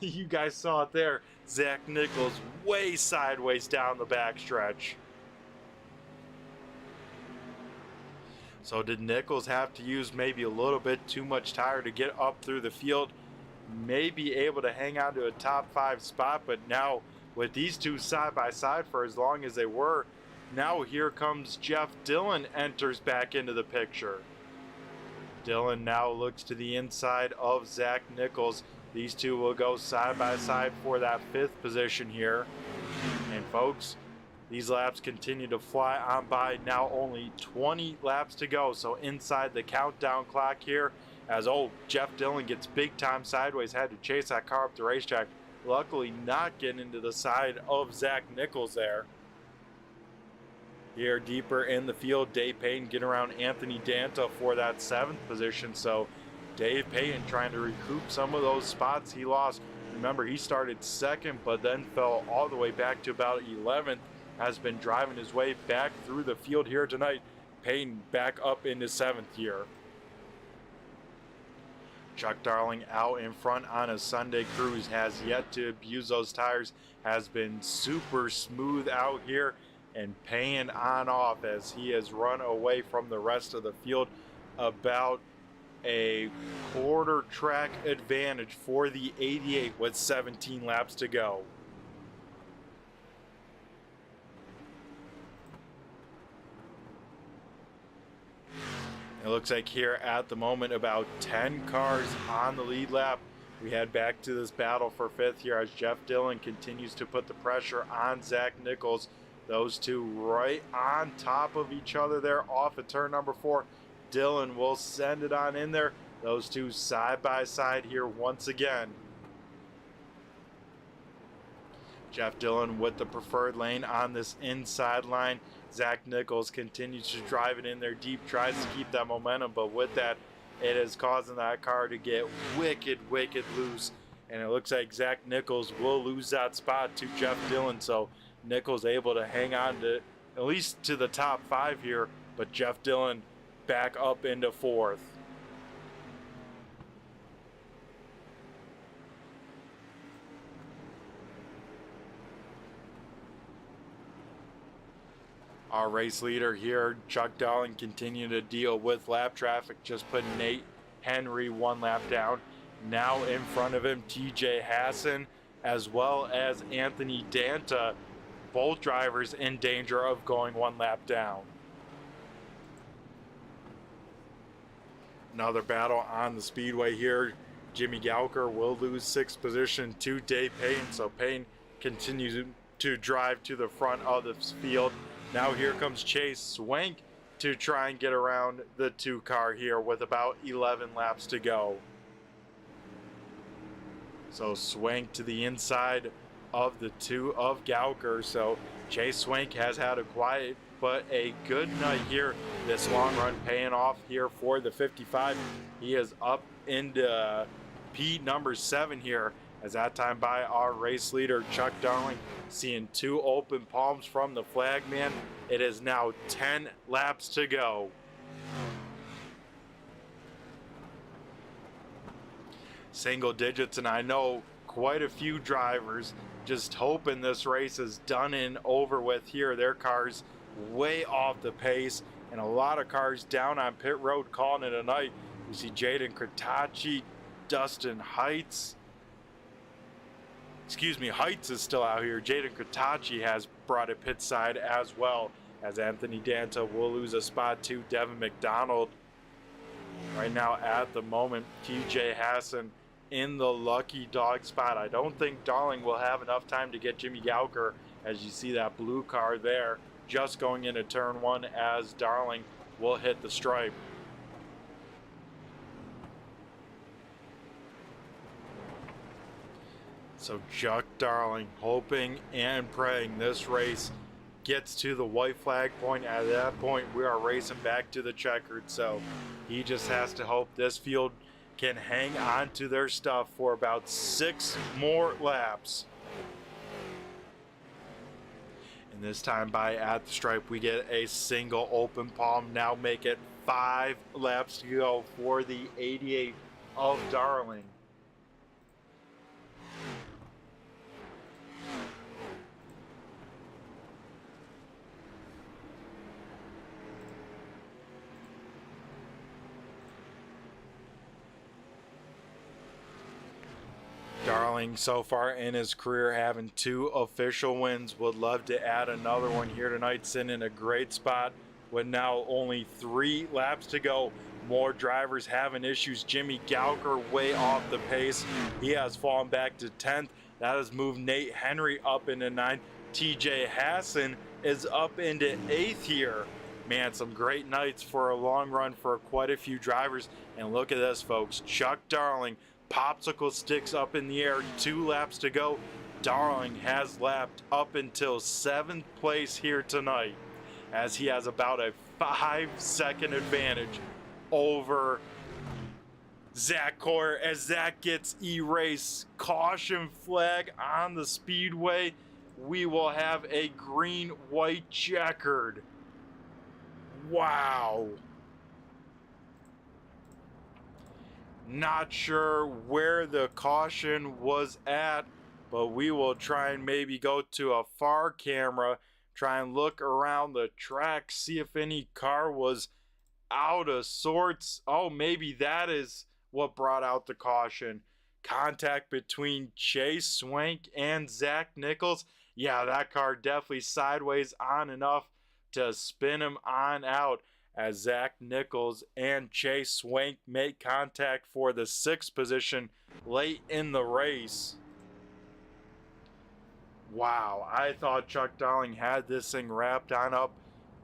you guys saw it there. Zach Nichols way sideways down the backstretch. So did Nichols have to use maybe a little bit too much tire to get up through the field? Maybe able to hang on to a top 5 spot, but now with these two side by side for as long as they were, now here comes Jeff Dillon, enters back into the picture. Dillon now looks to the inside of Zach Nichols. These two will go side by side for that 5th position here. And folks, these laps continue to fly on by. Now only 20 laps to go. So inside the countdown clock here, as Jeff Dillon gets big time sideways, had to chase that car up the racetrack. Luckily not getting into the side of Zach Nichols there. Here deeper in the field, Dave Payton getting around Anthony Danta for that 7th position. So Dave Payton trying to recoup some of those spots he lost. Remember, he started 2nd, but then fell all the way back to about 11th. Has been driving his way back through the field here tonight. Payton back up into 7th here. Chuck Darling out in front on a Sunday cruise, has yet to abuse those tires, has been super smooth out here and paying on off as he has run away from the rest of the field. About a quarter track advantage for the 88 with 17 laps to go. It looks like here at the moment about 10 cars on the lead lap. We head back to this battle for 5th here as Jeff Dillon continues to put the pressure on Zach Nichols. Those two right on top of each other there off of turn number 4. Dillon will send it on in there. Those two side by side here once again. Jeff Dillon with the preferred lane on this inside line. Zach Nichols continues to drive it in there deep, tries to keep that momentum, but with that, it is causing that car to get wicked loose. And it looks like Zach Nichols will lose that spot to Jeff Dillon. So Nichols able to hang on to at least to the top 5 here, but Jeff Dillon back up into 4th. Our race leader here, Chuck Darling, continuing to deal with lap traffic, just putting Nate Henry 1 lap down. Now in front of him, TJ Hassan, as well as Anthony Danta, both drivers in danger of going 1 lap down. Another battle on the speedway here. Jimmy Gowker will lose 6th position to Dave Payne, so Payne continues to drive to the front of the field. Now here comes Chase Swank to try and get around the 2 car here with about 11 laps to go. So Swank to the inside of the 2 of Gowker. So Chase Swank has had a quiet but a good night here. This long run paying off here for the 55. He is up into P number 7 here. As that time by our race leader, Chuck Darling, seeing 2 open palms from the flag man. It is now 10 laps to go. Single digits, and I know quite a few drivers just hoping this race is done and over with here. Their cars way off the pace, and a lot of cars down on pit road calling it a night. We see Jaden Kratachi, Dustin Heights. Heights is still out here. Jaden Kratachi has brought it pit side as well, as Anthony Danta will lose a spot to Devin McDonald. Right now at the moment, TJ Hassan in the lucky dog spot. I don't think Darling will have enough time to get Jimmy Gowker, as you see that blue car there just going into turn 1 as Darling will hit the stripe. So Chuck Darling hoping and praying this race gets to the white flag point. At that point, we are racing back to the checkered. So he just has to hope this field can hang on to their stuff for about 6 more laps. And this time by at the stripe, we get a single open palm. Now make it 5 laps to go for the 88 of Darling. Darling so far in his career having 2 official wins. Would love to add another one here tonight, sitting in a great spot with now only 3 laps to go. More drivers having issues. Jimmy Gowker way off the pace. He has fallen back to 10th. That has moved Nate Henry up into 9th. TJ Hassan is up into 8th here. Man, some great nights for a long run for quite a few drivers. And look at this, folks. Chuck Darling, popsicle sticks up in the air, 2 laps to go. Darling has lapped up until 7th place here tonight, as he has about a 5-second advantage over Zach Coyer, as Zach gets erased. Caution flag on the speedway. We will have a green-white checkered. Wow. Not sure where the caution was at, but we will try and maybe go to a far camera, try and look around the track, see if any car was out of sorts. Oh, maybe that is what brought out the caution. Contact between Chase Swank and Zach Nichols. Yeah, that car definitely sideways on enough to spin him on out, as Zach Nichols and Chase Swank make contact for the 6th position late in the race. Wow, I thought Chuck Darling had this thing wrapped on up,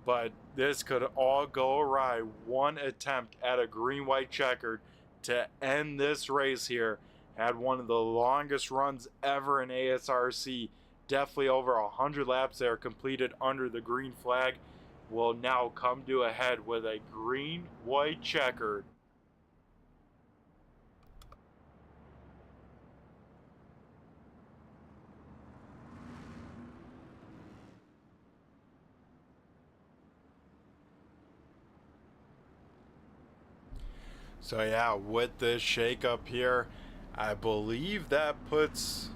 but this could all go awry. One attempt at a green-white checkered to end this race here. Had one of the longest runs ever in ASRC. definitely over 100 laps that are completed under the green flag will now come to a head with a green, white checkered. So yeah, with this shakeup here, I believe that puts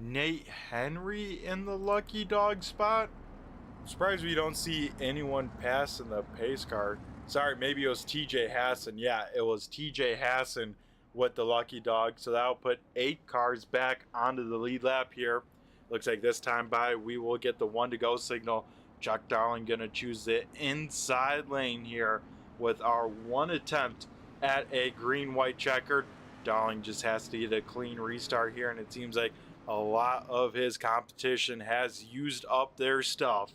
Nate Henry in the lucky dog spot. I'm surprised we don't see anyone passing the pace car. Sorry, maybe it was TJ Hassan. Yeah, it was TJ Hassan with the lucky dog. So that'll put 8 cars back onto the lead lap here. Looks like this time by we will get the 1 to go signal. Chuck Darling gonna choose the inside lane here with our 1 attempt at a green white checkered. Darling just has to get a clean restart here, and it seems like a lot of his competition has used up their stuff.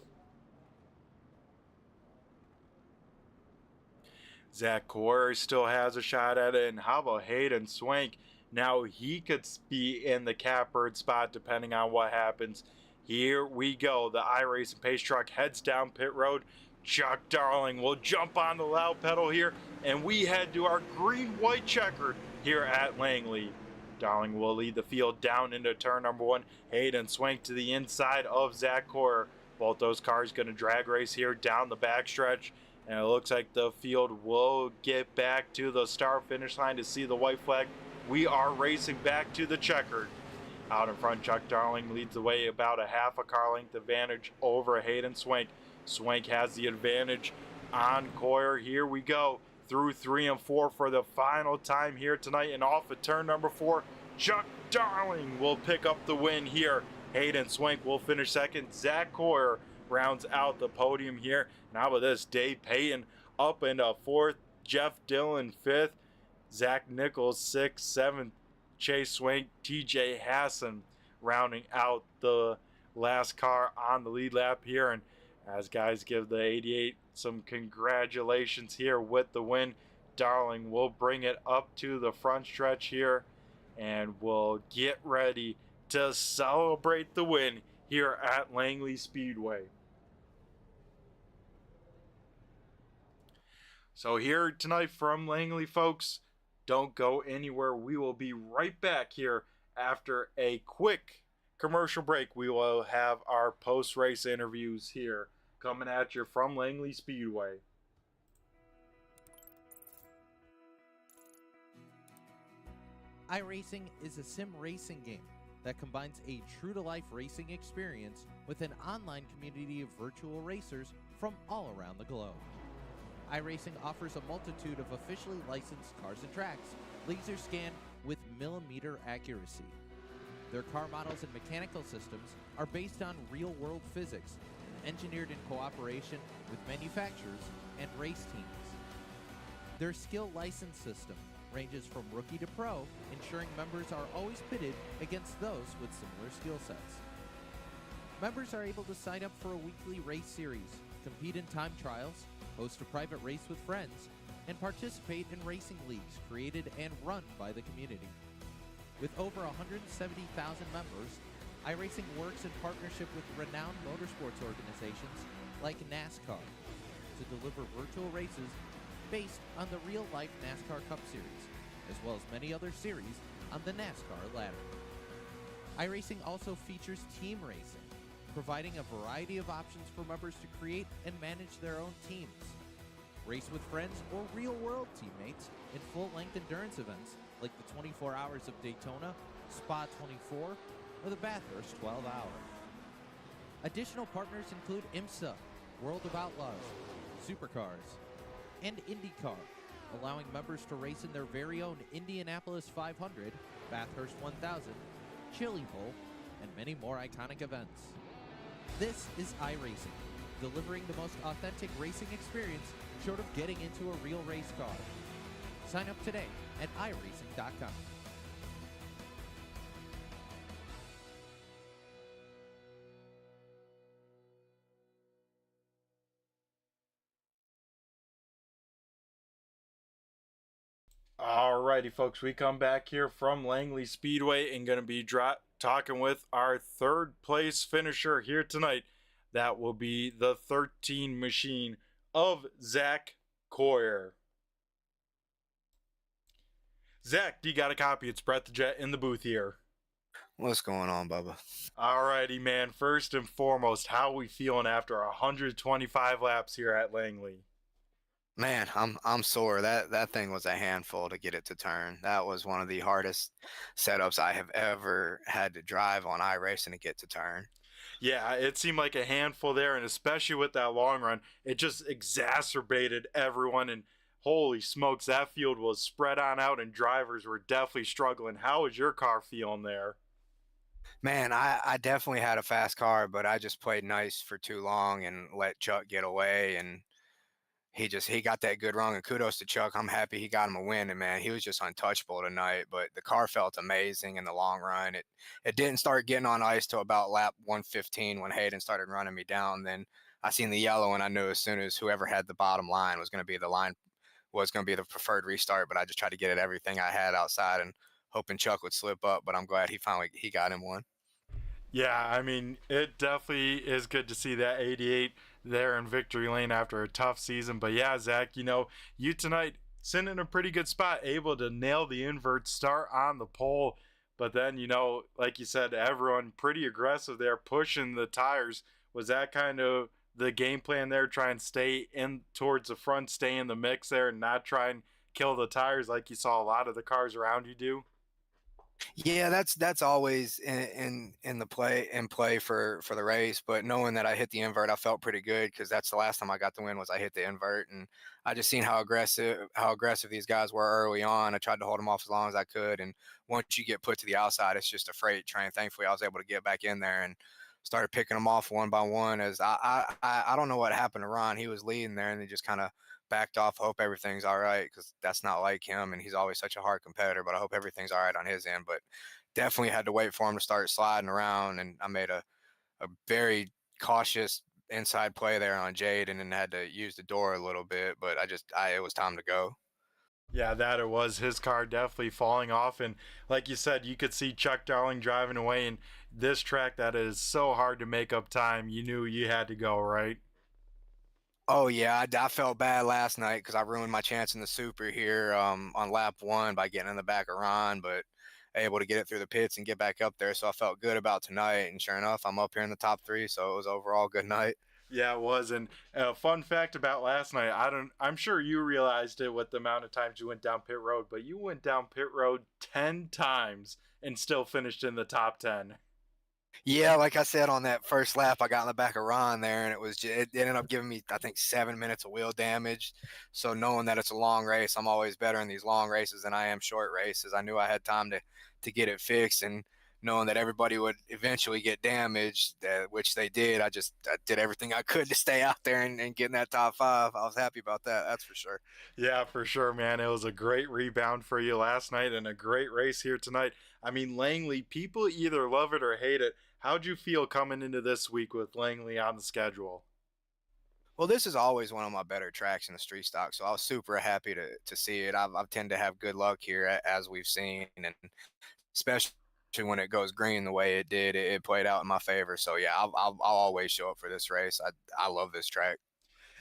Zach Coyer still has a shot at it, and how about Hayden Swank? Now he could be in the catbird spot depending on what happens. Here we go. The iRacing pace truck heads down pit road. Chuck Darling will jump on the loud pedal here, and we head to our green-white checkered here at Langley. Darling will lead the field down into turn number 1. Hayden Swank to the inside of Zach Coyer. Both those cars going to drag race here down the backstretch. And it looks like the field will get back to the start finish line to see the white flag. We are racing back to the checkered. Out in front, Chuck Darling leads the way about a half a car length advantage over Hayden Swank. Swank has the advantage on Coyer. Here we go through 3 and 4 for the final time here tonight. And off at turn number 4, Chuck Darling will pick up the win here. Hayden Swank will finish second. Zach Coyer rounds out the podium here. And how about this? Dave Payton up into 4th. Jeff Dillon 5th. Zach Nichols 6th. 7th. Chase Swank. TJ Hassan rounding out the last car on the lead lap here. And as guys give the 88 some congratulations here with the win, Darling will bring it up to the front stretch here and we'll get ready to celebrate the win here at Langley Speedway. So here tonight from Langley, folks, don't go anywhere. We will be right back here after a quick commercial break. We will have our post-race interviews here coming at you from Langley Speedway. iRacing is a sim racing game that combines a true-to-life racing experience with an online community of virtual racers from all around the globe. iRacing offers a multitude of officially licensed cars and tracks, laser scanned with millimeter accuracy. Their car models and mechanical systems are based on real-world physics, engineered in cooperation with manufacturers and race teams. Their skill license system ranges from rookie to pro, ensuring members are always pitted against those with similar skill sets. Members are able to sign up for a weekly race series, compete in time trials, host a private race with friends, and participate in racing leagues created and run by the community. With over 170,000 members, iRacing works in partnership with renowned motorsports organizations like NASCAR to deliver virtual races based on the real-life NASCAR Cup Series, as well as many other series on the NASCAR ladder. iRacing also features team racing, providing a variety of options for members to create and manage their own teams. Race with friends or real-world teammates in full-length endurance events like the 24 Hours of Daytona, Spa 24, or the Bathurst 12 Hour. Additional partners include IMSA, World of Outlaws, Supercars, and IndyCar, allowing members to race in their very own Indianapolis 500, Bathurst 1000, Chili Bowl, and many more iconic events. This is iRacing, delivering the most authentic racing experience short of getting into a real race car. Sign up today at iRacing.com. Alrighty, folks, we come back here from Langley Speedway and going to be talking with our third place finisher here tonight. That will be the 13 machine of Zach Coyer. Zach, do you got a copy? It's Brett the Jet in the booth here. What's going on, Bubba? Alrighty, man. First and foremost, how are we feeling after 125 laps here at Langley? Man, I'm sore. That thing was a handful to get it to turn. That was one of the hardest setups I have ever had to drive on iRacing to get to turn. Yeah, it seemed like a handful there, and especially with that long run, it just exacerbated everyone. And holy smokes, that field was spread on out, and drivers were definitely struggling. How was your car feeling there? Man, I definitely had a fast car, but I just played nice for too long and let Chuck get away, and he got that good run. And kudos to Chuck. I'm happy he got him a win, and man, he was just untouchable tonight. But the car felt amazing in the long run. It didn't start getting on ice till about lap 115 when Hayden started running me down. Then I seen the yellow, and I knew as soon as whoever had the bottom line was going to be the preferred restart. But I just tried to get at everything I had outside and hoping Chuck would slip up. But I'm glad he got him one. Yeah, I mean, it definitely is good to see that 88 there in victory lane after a tough season. But yeah, Zach, you tonight sitting in a pretty good spot, able to nail the invert, start on the pole. But then, like you said, everyone pretty aggressive there, pushing the tires. Was that kind of the game plan there? Try and stay in towards the front, stay in the mix there, and not try and kill the tires like you saw a lot of the cars around you do? Yeah, that's always in play for the race. But knowing that I hit the invert, I felt pretty good because that's the last time I got the win was I hit the invert, and I just seen how aggressive these guys were early on. I tried to hold them off as long as I could, and once you get put to the outside, it's just a freight train. Thankfully, I was able to get back in there and started picking them off one by one. As I don't know what happened to Ron. He was leading there, and he just kind of backed off. Hope everything's all right because that's not like him, and he's always such a hard competitor. But I hope everything's all right on his end. But definitely had to wait for him to start sliding around, and I made a very cautious inside play there on Jade, and then had to use the door a little bit. But it was time to go. Yeah, that it was. His car definitely falling off. And like you said, you could see Chuck Darling driving away. And this track that is so hard to make up time, you knew you had to go, right? Oh yeah, I felt bad last night because I ruined my chance in the super here on lap one by getting in the back of Ron, but able to get it through the pits and get back up there. So I felt good about tonight. And sure enough, I'm up here in the top three. So it was overall a good night. Yeah, it was. And a fun fact about last night, I'm sure you realized it with the amount of times you went down pit road, but you went down pit road 10 times and still finished in the top 10. Yeah, like I said on that first lap, I got in the back of Ron there, and it ended up giving me, I think, 7 minutes of wheel damage. So knowing that it's a long race, I'm always better in these long races than I am short races. I knew I had time to get it fixed, and knowing that everybody would eventually get damaged, which they did, I did everything I could to stay out there and get in that top five. I was happy about that, that's for sure. Yeah, for sure, man. It was a great rebound for you last night and a great race here tonight. I mean, Langley, people either love it or hate it. How'd you feel coming into this week with Langley on the schedule? Well, this is always one of my better tracks in the street stock, so I was super happy to see it. I've tend to have good luck here, as we've seen, and especially when it goes green the way it did, it played out in my favor. So yeah, I'll always show up for this race. I love this track.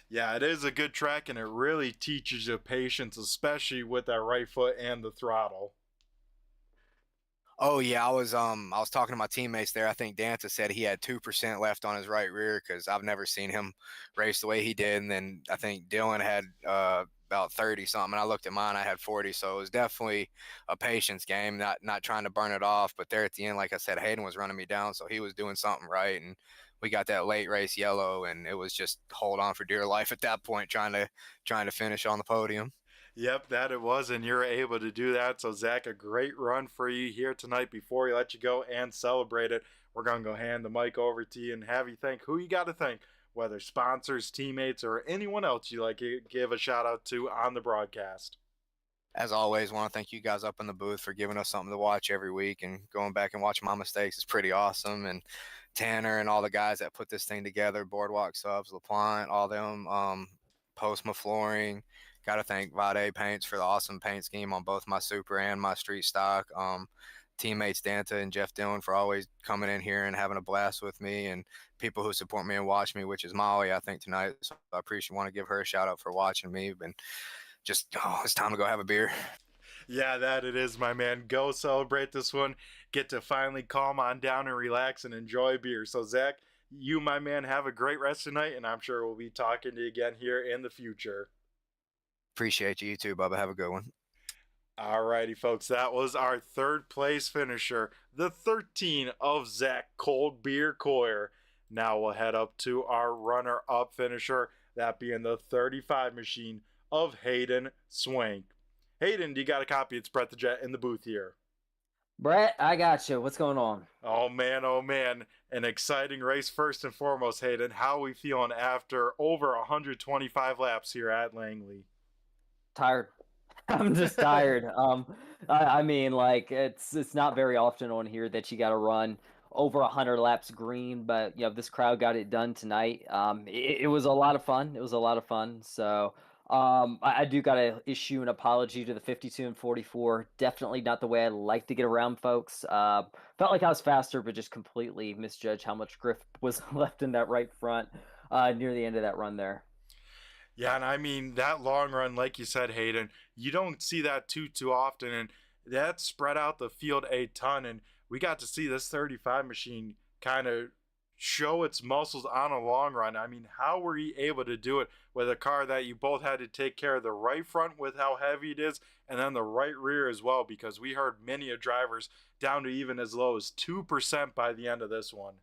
Yeah, it is a good track and it really teaches you patience, especially with that right foot and the throttle. Oh yeah, I was talking to my teammates there. I think Danta said he had 2% left on his right rear because I've never seen him race the way he did. And then I think Dylan had about 30 something. And I looked at mine, I had 40. So it was definitely a patience game, not trying to burn it off. But there at the end, like I said, Hayden was running me down, so he was doing something right. And we got that late race yellow, and it was just hold on for dear life at that point, trying to finish on the podium. Yep, that it was, and you're able to do that. So, Zach, a great run for you here tonight. Before we let you go and celebrate it, we're going to go hand the mic over to you and have you thank who you got to thank, whether sponsors, teammates, or anyone else you like to give a shout out to on the broadcast. As always, want to thank you guys up in the booth for giving us something to watch every week and going back and watching my mistakes is pretty awesome. And Tanner and all the guys that put this thing together, Boardwalk Subs, LaPlante, all them, Postma Flooring. Got to thank Vade Paints for the awesome paint scheme on both my super and my street stock. teammates Danta and Jeff Dillon for always coming in here and having a blast with me, and people who support me and watch me, which is Molly, I think, tonight. So I want to give her a shout out for watching me. And just, it's time to go have a beer. Yeah, that it is, my man. Go celebrate this one. Get to finally calm on down and relax and enjoy beer. So, Zach, you, my man, have a great rest of the night, and I'm sure we'll be talking to you again here in the future. Appreciate you too, Bubba. Have a good one. Alrighty, folks, that was our third place finisher, the 13 of Zach Cold Beer Coyer. Now we'll head up to our runner-up finisher, that being the 35 machine of Hayden Swank. Hayden, do you got a copy? It's Brett the Jet in the booth here. Brett, I got you. What's going on? Oh man, an exciting race first and foremost, Hayden. How are we feeling after over 125 laps here at Langley? Tired. I'm just tired. I mean, like it's not very often on here that you got to run over 100 laps green, but this crowd got it done tonight. It was a lot of fun. It was a lot of fun. So I do got to issue an apology to the 52 and 44. Definitely not the way I like to get around folks. Felt like I was faster, but just completely misjudged how much grip was left in that right front near the end of that run there. Yeah, and I mean, that long run, like you said, Hayden, you don't see that too often, and that spread out the field a ton, and we got to see this 35 machine kind of show its muscles on a long run. I mean, how were you able to do it with a car that you both had to take care of the right front with how heavy it is, and then the right rear as well, because we heard many of drivers down to even as low as 2% by the end of this one.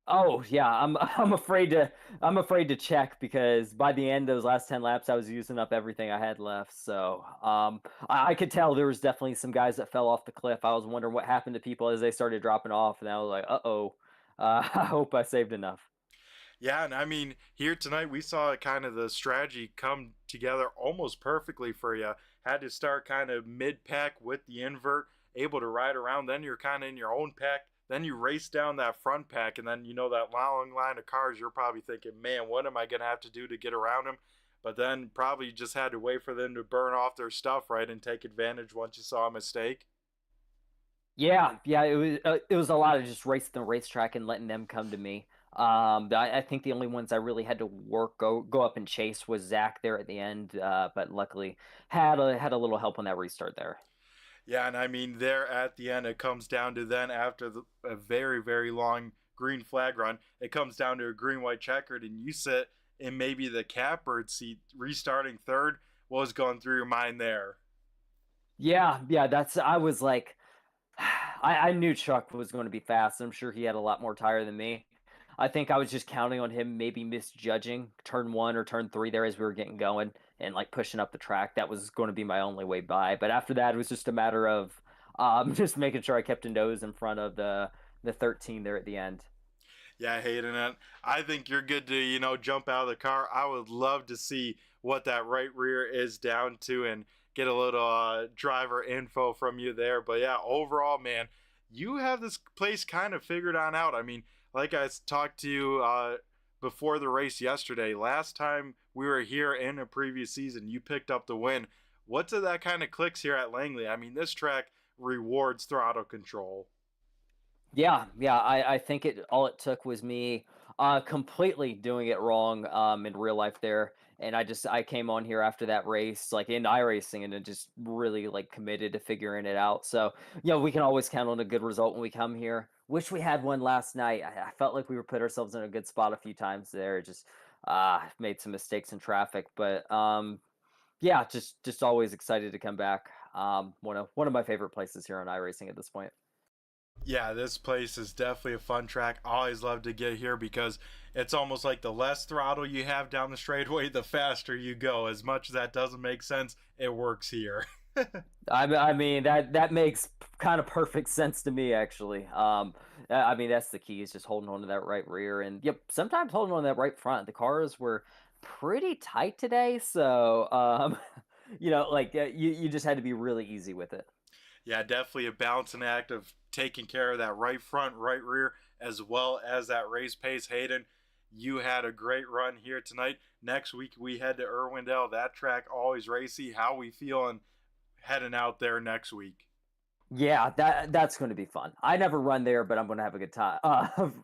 Oh yeah, I'm afraid to check because by the end of those last 10 laps, I was using up everything I had left. So I could tell there was definitely some guys that fell off the cliff. I was wondering what happened to people as they started dropping off, and I was like, I hope I saved enough. Yeah, and I mean, here tonight we saw kind of the strategy come together almost perfectly for you. Had to start kind of mid-pack with the invert, able to ride around. Then you're kind of in your own pack. Then you race down that front pack, and then that long line of cars, you're probably thinking, man, what am I going to have to do to get around them? But then probably just had to wait for them to burn off their stuff, right, and take advantage once you saw a mistake. Yeah, it was a lot of just racing the racetrack and letting them come to me. I think the only ones I really had to go up and chase was Zach there at the end, but luckily had a little help on that restart there. Yeah, and I mean, there at the end, it comes down to then after a very, very long green flag run, it comes down to a green-white checkered, and you sit in maybe the catbird seat, restarting third. What was going through your mind there? Yeah, I was like, I knew Chuck was going to be fast. I'm sure he had a lot more tire than me. I think I was just counting on him maybe misjudging turn 1 or turn 3 there as we were getting going and like pushing up the track. That was going to be my only way by. But after that, it was just a matter of just making sure I kept a nose in front of the 13 there at the end. Yeah, Hayden, I think you're good to, jump out of the car. I would love to see what that right rear is down to and get a little driver info from you there. But yeah, overall, man, you have this place kind of figured on out. I mean, like I talked to you before the race yesterday, last time we were here in a previous season, you picked up the win. What's of that kind of clicks here at Langley? I mean, this track rewards throttle control. Yeah, I think all it took was me completely doing it wrong in real life there. And I came on here after that race, like in iRacing, and it just really like committed to figuring it out. So, we can always count on a good result when we come here. Wish we had one last night. I felt like we were put ourselves in a good spot a few times there. Just made some mistakes in traffic, but yeah, just always excited to come back. One of my favorite places here on iRacing at this point. Yeah, this place is definitely a fun track. I always love to get here because it's almost like the less throttle you have down the straightaway, the faster you go. As much as that doesn't make sense, it works here. I mean that makes kind of perfect sense to me actually. I mean that's the key is just holding on to that right rear and sometimes holding on to that right front. The cars were pretty tight today, so you just had to be really easy with it. Yeah, definitely a balancing act of taking care of that right front, right rear, as well as that race pace. Hayden, you had a great run here tonight. Next week we head to Irwindale. That track always racy. How we feeling heading out there next week? Yeah, that's going to be fun. I never run there, but I'm going to have a good time.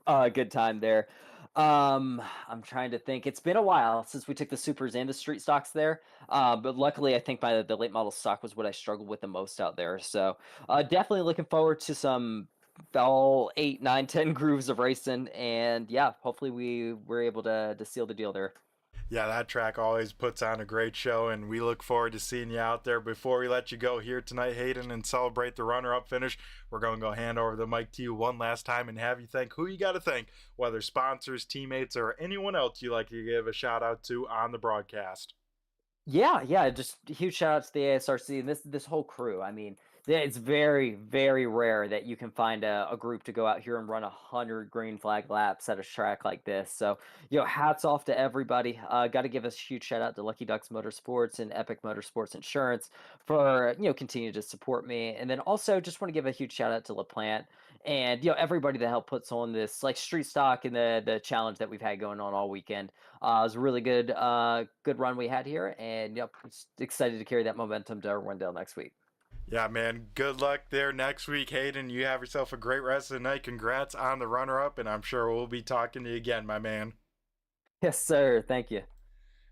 A good time there. I'm trying to think. It's been a while since we took the supers and the street stocks there. But luckily, I think the late model stock was what I struggled with the most out there. So definitely looking forward to some all 8, 9, 10 grooves of racing, and yeah, hopefully we were able to seal the deal there. Yeah, that track always puts on a great show, and we look forward to seeing you out there. Before we let you go here tonight, Hayden, and celebrate the runner-up finish, we're going to go hand over the mic to you one last time and have you thank who you got to thank, whether sponsors, teammates, or anyone else you like to give a shout-out to on the broadcast. Yeah, yeah, just a huge shout out to the ASRC and this whole crew. I mean, it's very, very rare that you can find a group to go out here and run 100 green flag laps at a track like this. So, hats off to everybody. Got to give a huge shout out to Lucky Ducks Motorsports and Epic Motorsports Insurance for continue to support me. And then also just want to give a huge shout out to LaPlante and everybody that helped puts on this like street stock and the challenge that we've had going on all weekend. It was a really good run we had here, and yep, just excited to carry that momentum to Arwindale next week. Yeah, man, good luck there next week, Hayden. You have yourself a great rest of the night. Congrats on the runner-up, and I'm sure we'll be talking to you again, my man. Yes, sir. Thank you.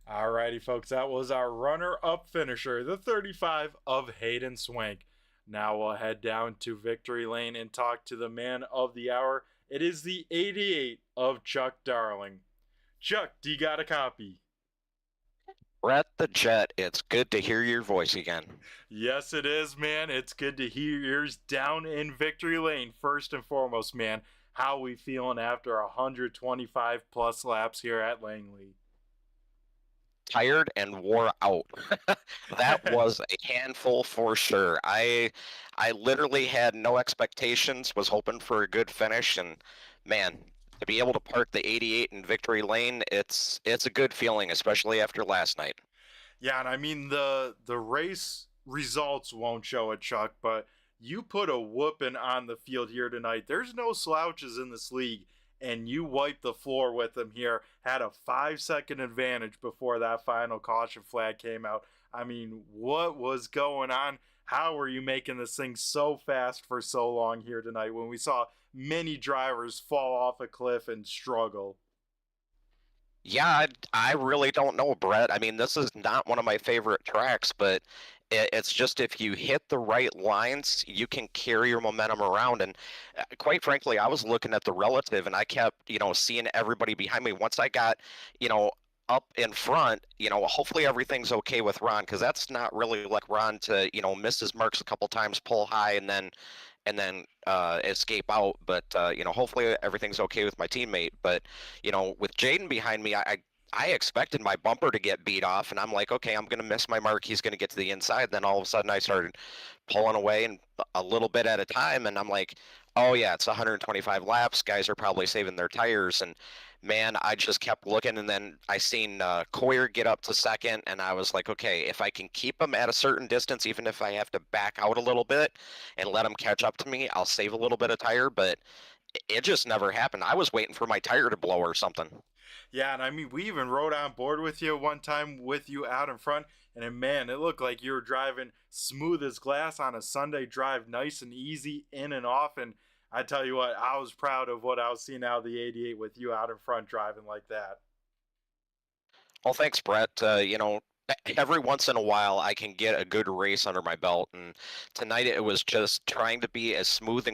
Alrighty, folks, that was our runner-up finisher, the 35 of Hayden Swank. Now we'll head down to Victory Lane and talk to the man of the hour. It is the 88 of Chuck Darling. Chuck, do you got a copy? Brett the Jet, it's good to hear your voice again. Yes, it is, man. It's good to hear yours down in Victory Lane. First and foremost, man, how we feeling after 125 plus laps here at Langley? Tired and wore out. That was a handful for sure. I literally had no expectations, was hoping for a good finish, and man, to be able to park the 88 in Victory Lane, it's a good feeling, especially after last night. Yeah, and I mean the race results won't show it, Chuck, but you put a whooping on the field here tonight. There's no slouches in this league, and you wiped the floor with them here. Had a 5-second advantage before that final caution flag came out. I mean, what was going on? How were you making this thing so fast for so long here tonight when we saw many drivers fall off a cliff and struggle? Yeah, I really don't know, Brett. I mean, this is not one of my favorite tracks, but it's just if you hit the right lines, you can carry your momentum around. And quite frankly, I was looking at the relative and I kept, seeing everybody behind me. Once I got, you know, up in front, hopefully everything's okay with Ron, because that's not really like Ron to, miss his marks a couple times, pull high, and then escape out. But hopefully everything's okay with my teammate. But with Jaden behind me, I expected my bumper to get beat off, and I'm like, okay, I'm gonna miss my mark. He's gonna get to the inside. Then all of a sudden, I started pulling away and a little bit at a time, and I'm like, oh yeah, it's 125 laps. Guys are probably saving their tires, and man, I just kept looking, and then I seen Coyer get up to second, and I was like, okay, if I can keep him at a certain distance, even if I have to back out a little bit and let him catch up to me, I'll save a little bit of tire. But it just never happened. I was waiting for my tire to blow or something. Yeah, and I mean, we even rode on board with you one time with you out in front, and then, man, it looked like you were driving smooth as glass on a Sunday drive, nice and easy in and off. And I tell you what, I was proud of what I was seeing out of the 88 with you out in front driving like that. Well, thanks, Brett. Every once in a while I can get a good race under my belt, and tonight it was just trying to be as smooth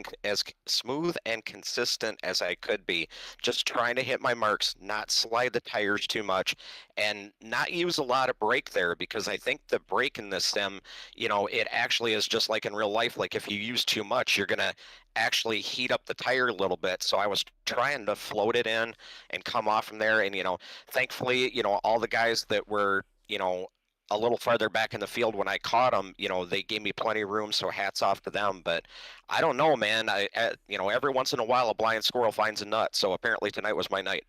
and consistent as I could be. Just trying to hit my marks, not slide the tires too much, and not use a lot of brake there, because I think the brake in this sim, it actually is just like in real life. Like if you use too much, you're gonna actually heat up the tire a little bit. So I was trying to float it in and come off from there, and thankfully, all the guys that were a little farther back in the field when I caught them, they gave me plenty of room, so hats off to them. But I don't know, man. Every once in a while a blind squirrel finds a nut, so apparently tonight was my night.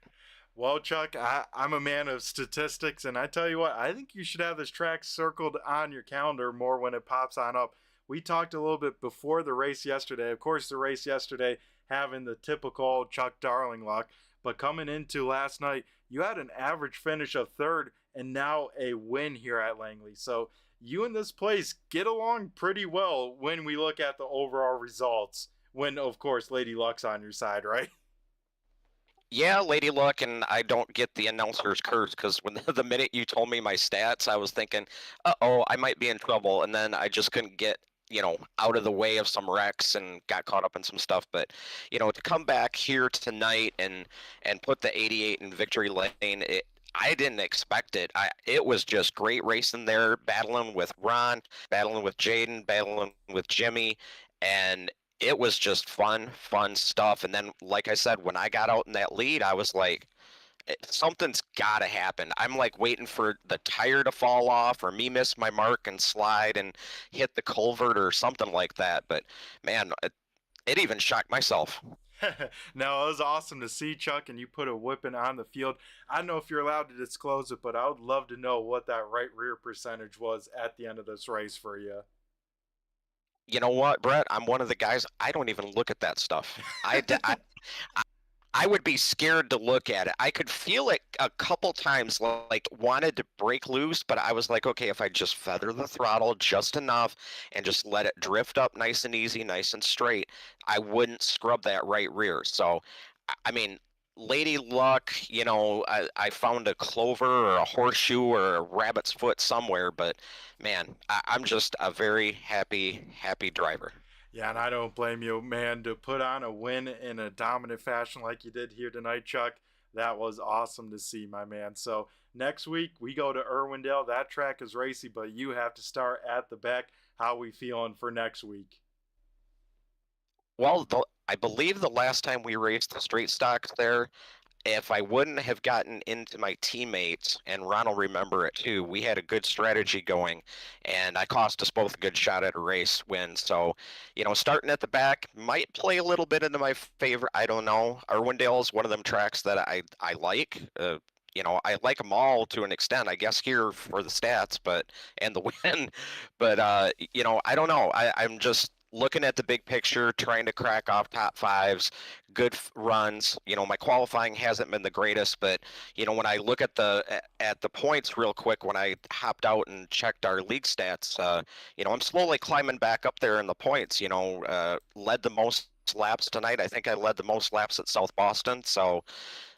Well, Chuck, I'm a man of statistics, and I tell you what, I think you should have this track circled on your calendar more when it pops on up. We talked a little bit before the race yesterday. Of course, the race yesterday having the typical Chuck Darling luck, but coming into last night, you had an average finish of third and now a win here at Langley. So you and this place get along pretty well when we look at the overall results. When, of course, Lady Luck's on your side, right? Yeah, Lady Luck, and I don't get the announcer's curse because when the minute you told me my stats, I was thinking, uh-oh, I might be in trouble, and then I just couldn't get, out of the way of some wrecks and got caught up in some stuff. But, to come back here tonight and put the 88 in victory lane, I didn't expect it. It was just great racing there, battling with Ron, battling with Jaden, battling with Jimmy, and it was just fun stuff. And then, like I said, when I got out in that lead, I was like, something's got to happen. I'm like waiting for the tire to fall off or me miss my mark and slide and hit the culvert or something like that. But man, it even shocked myself. No, it was awesome to see, Chuck, and you put a whipping on the field. I don't know if you're allowed to disclose it, but I would love to know what that right rear percentage was at the end of this race for you. You know what, Brett? I'm one of the guys, I don't even look at that stuff. I would be scared to look at it. I could feel it a couple times, like wanted to break loose, but I was like, okay, if I just feather the throttle just enough and just let it drift up nice and easy, nice and straight, I wouldn't scrub that right rear. So, I mean, Lady Luck, I found a clover or a horseshoe or a rabbit's foot somewhere, but man, I'm just a very happy driver. Yeah, and I don't blame you, man, to put on a win in a dominant fashion like you did here tonight, Chuck. That was awesome to see, my man. So next week we go to Irwindale. That track is racy, but you have to start at the back. How we feeling for next week? Well, I believe the last time we raced the straight stocks there, if I wouldn't have gotten into my teammates, and Ron will remember it too, we had a good strategy going, and I cost us both a good shot at a race win. So, starting at the back might play a little bit into my favor. I don't know. Irwindale is one of them tracks that I like. I like them all to an extent, I guess, here for the stats, and the win. But I don't know. I'm just looking at the big picture, trying to crack off top fives, good runs. My qualifying hasn't been the greatest, but when I look at the points real quick, when I hopped out and checked our league stats, I'm slowly climbing back up there in the points. Led the most laps tonight. I think I led the most laps at South Boston. So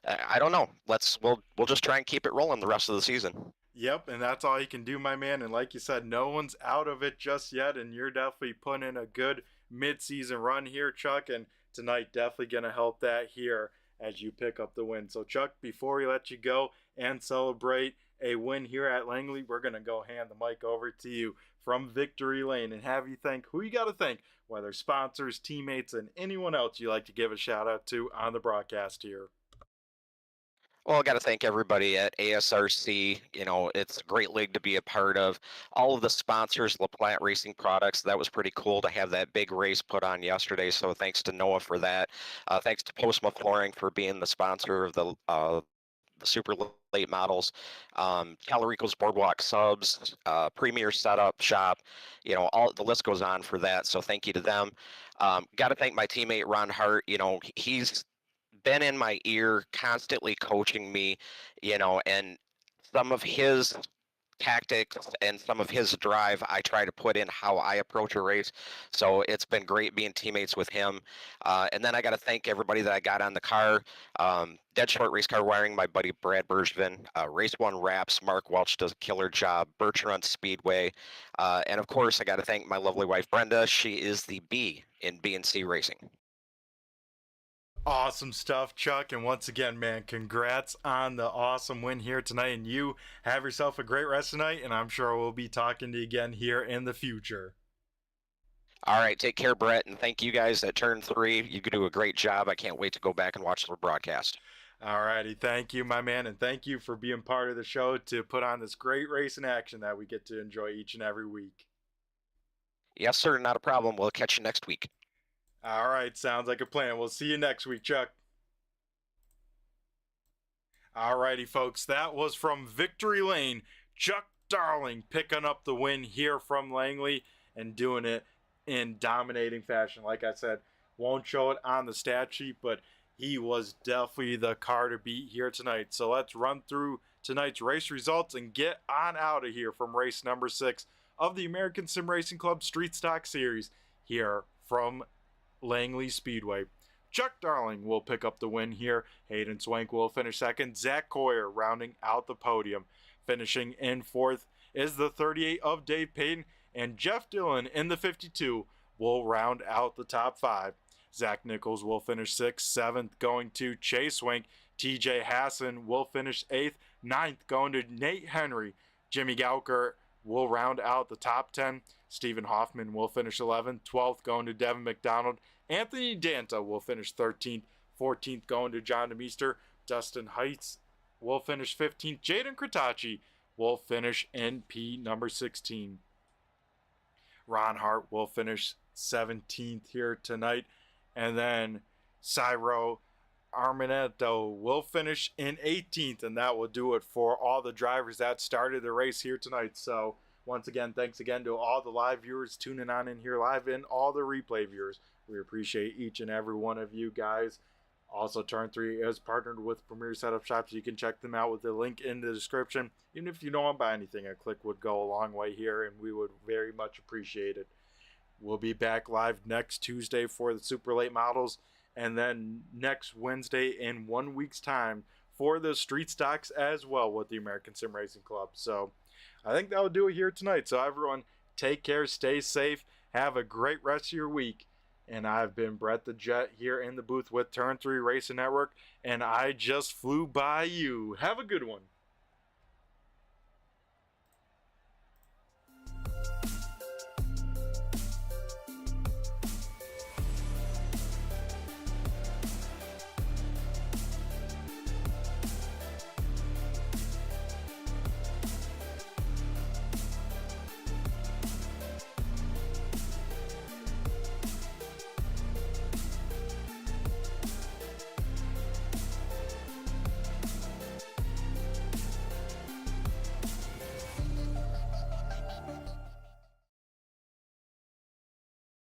I don't know. We'll just try and keep it rolling the rest of the season. Yep, and that's all you can do, my man. And like you said, no one's out of it just yet, and you're definitely putting in a good mid-season run here, Chuck, and tonight definitely going to help that here as you pick up the win. So, Chuck, before we let you go and celebrate a win here at Langley, we're going to go hand the mic over to you from Victory Lane and have you thank who you got to thank, whether sponsors, teammates, and anyone else you like to give a shout-out to on the broadcast here. Well, I got to thank everybody at ASRC. It's a great league to be a part of. All of the sponsors, LaPlante Racing Products, that was pretty cool to have that big race put on yesterday. So thanks to Noah for that. Thanks to Postma Flooring for being the sponsor of the super late models. Calorico's Boardwalk Subs, Premier Setup Shop. All the list goes on for that. So thank you to them. Got to thank my teammate Ron Hart. He's been in my ear, constantly coaching me, and some of his tactics and some of his drive I try to put in how I approach a race. So it's been great being teammates with him. And then I got to thank everybody that I got on the car. Dead Short Race Car Wiring, my buddy Brad Bergevin, Race One Wraps, Mark Welch does a killer job, Bertrand Speedway. And of course, I got to thank my lovely wife, Brenda. She is the B in B&C Racing. Awesome stuff, Chuck. And once again, man, congrats on the awesome win here tonight. And you have yourself a great rest tonight. And I'm sure we'll be talking to you again here in the future. All right. Take care, Brett. And thank you guys at Turn 3. You could do a great job. I can't wait to go back and watch the broadcast. All righty. Thank you, my man. And thank you for being part of the show to put on this great race in action that we get to enjoy each and every week. Yes, sir. Not a problem. We'll catch you next week. All right, sounds like a plan. We'll see you next week, Chuck. All righty, folks. That was from Victory Lane. Chuck Darling picking up the win here from Langley and doing it in dominating fashion. Like I said, won't show it on the stat sheet, but he was definitely the car to beat here tonight. So let's run through tonight's race results and get on out of here from race number 6. of the American Sim Racing Club Street Stock Series here from Langley Speedway. Chuck Darling will pick up the win here. Hayden Swank will finish second. Zach Coyer rounding out the podium. Finishing in fourth is the 38 of Dave Payton, and Jeff Dillon in the 52 will round out the top 5. Zach Nichols will finish 6th, 7th going to Chase Swank. TJ Hassan will finish 8th, 9th going to Nate Henry. Jimmy Gauker will round out the top 10. Stephen Hoffman will finish 11th, 12th going to Devin McDonald. Anthony Danta will finish 13th, 14th going to John DeMeester. Dustin Heights will finish 15th. Jaden Kratacci will finish in P number 16. Ron Hart will finish 17th here tonight. And then Cyro Armanetto will finish in 18th. And that will do it for all the drivers that started the race here tonight. So once again, thanks again to all the live viewers tuning on in here live and all the replay viewers. We appreciate each and every one of you guys. Also, Turn 3 is partnered with Premier Setup Shops. You can check them out with the link in the description. Even if you don't want to buy anything, a click would go a long way here, and we would very much appreciate it. We'll be back live next Tuesday for the super late models, and then next Wednesday in 1 week's time for the street stocks as well with the American Sim Racing Club. So I think that will do it here tonight. So everyone, take care, stay safe, have a great rest of your week. And I've been Brett the Jet here in the booth with Turn 3 Racing Network, and I just flew by you. Have a good one.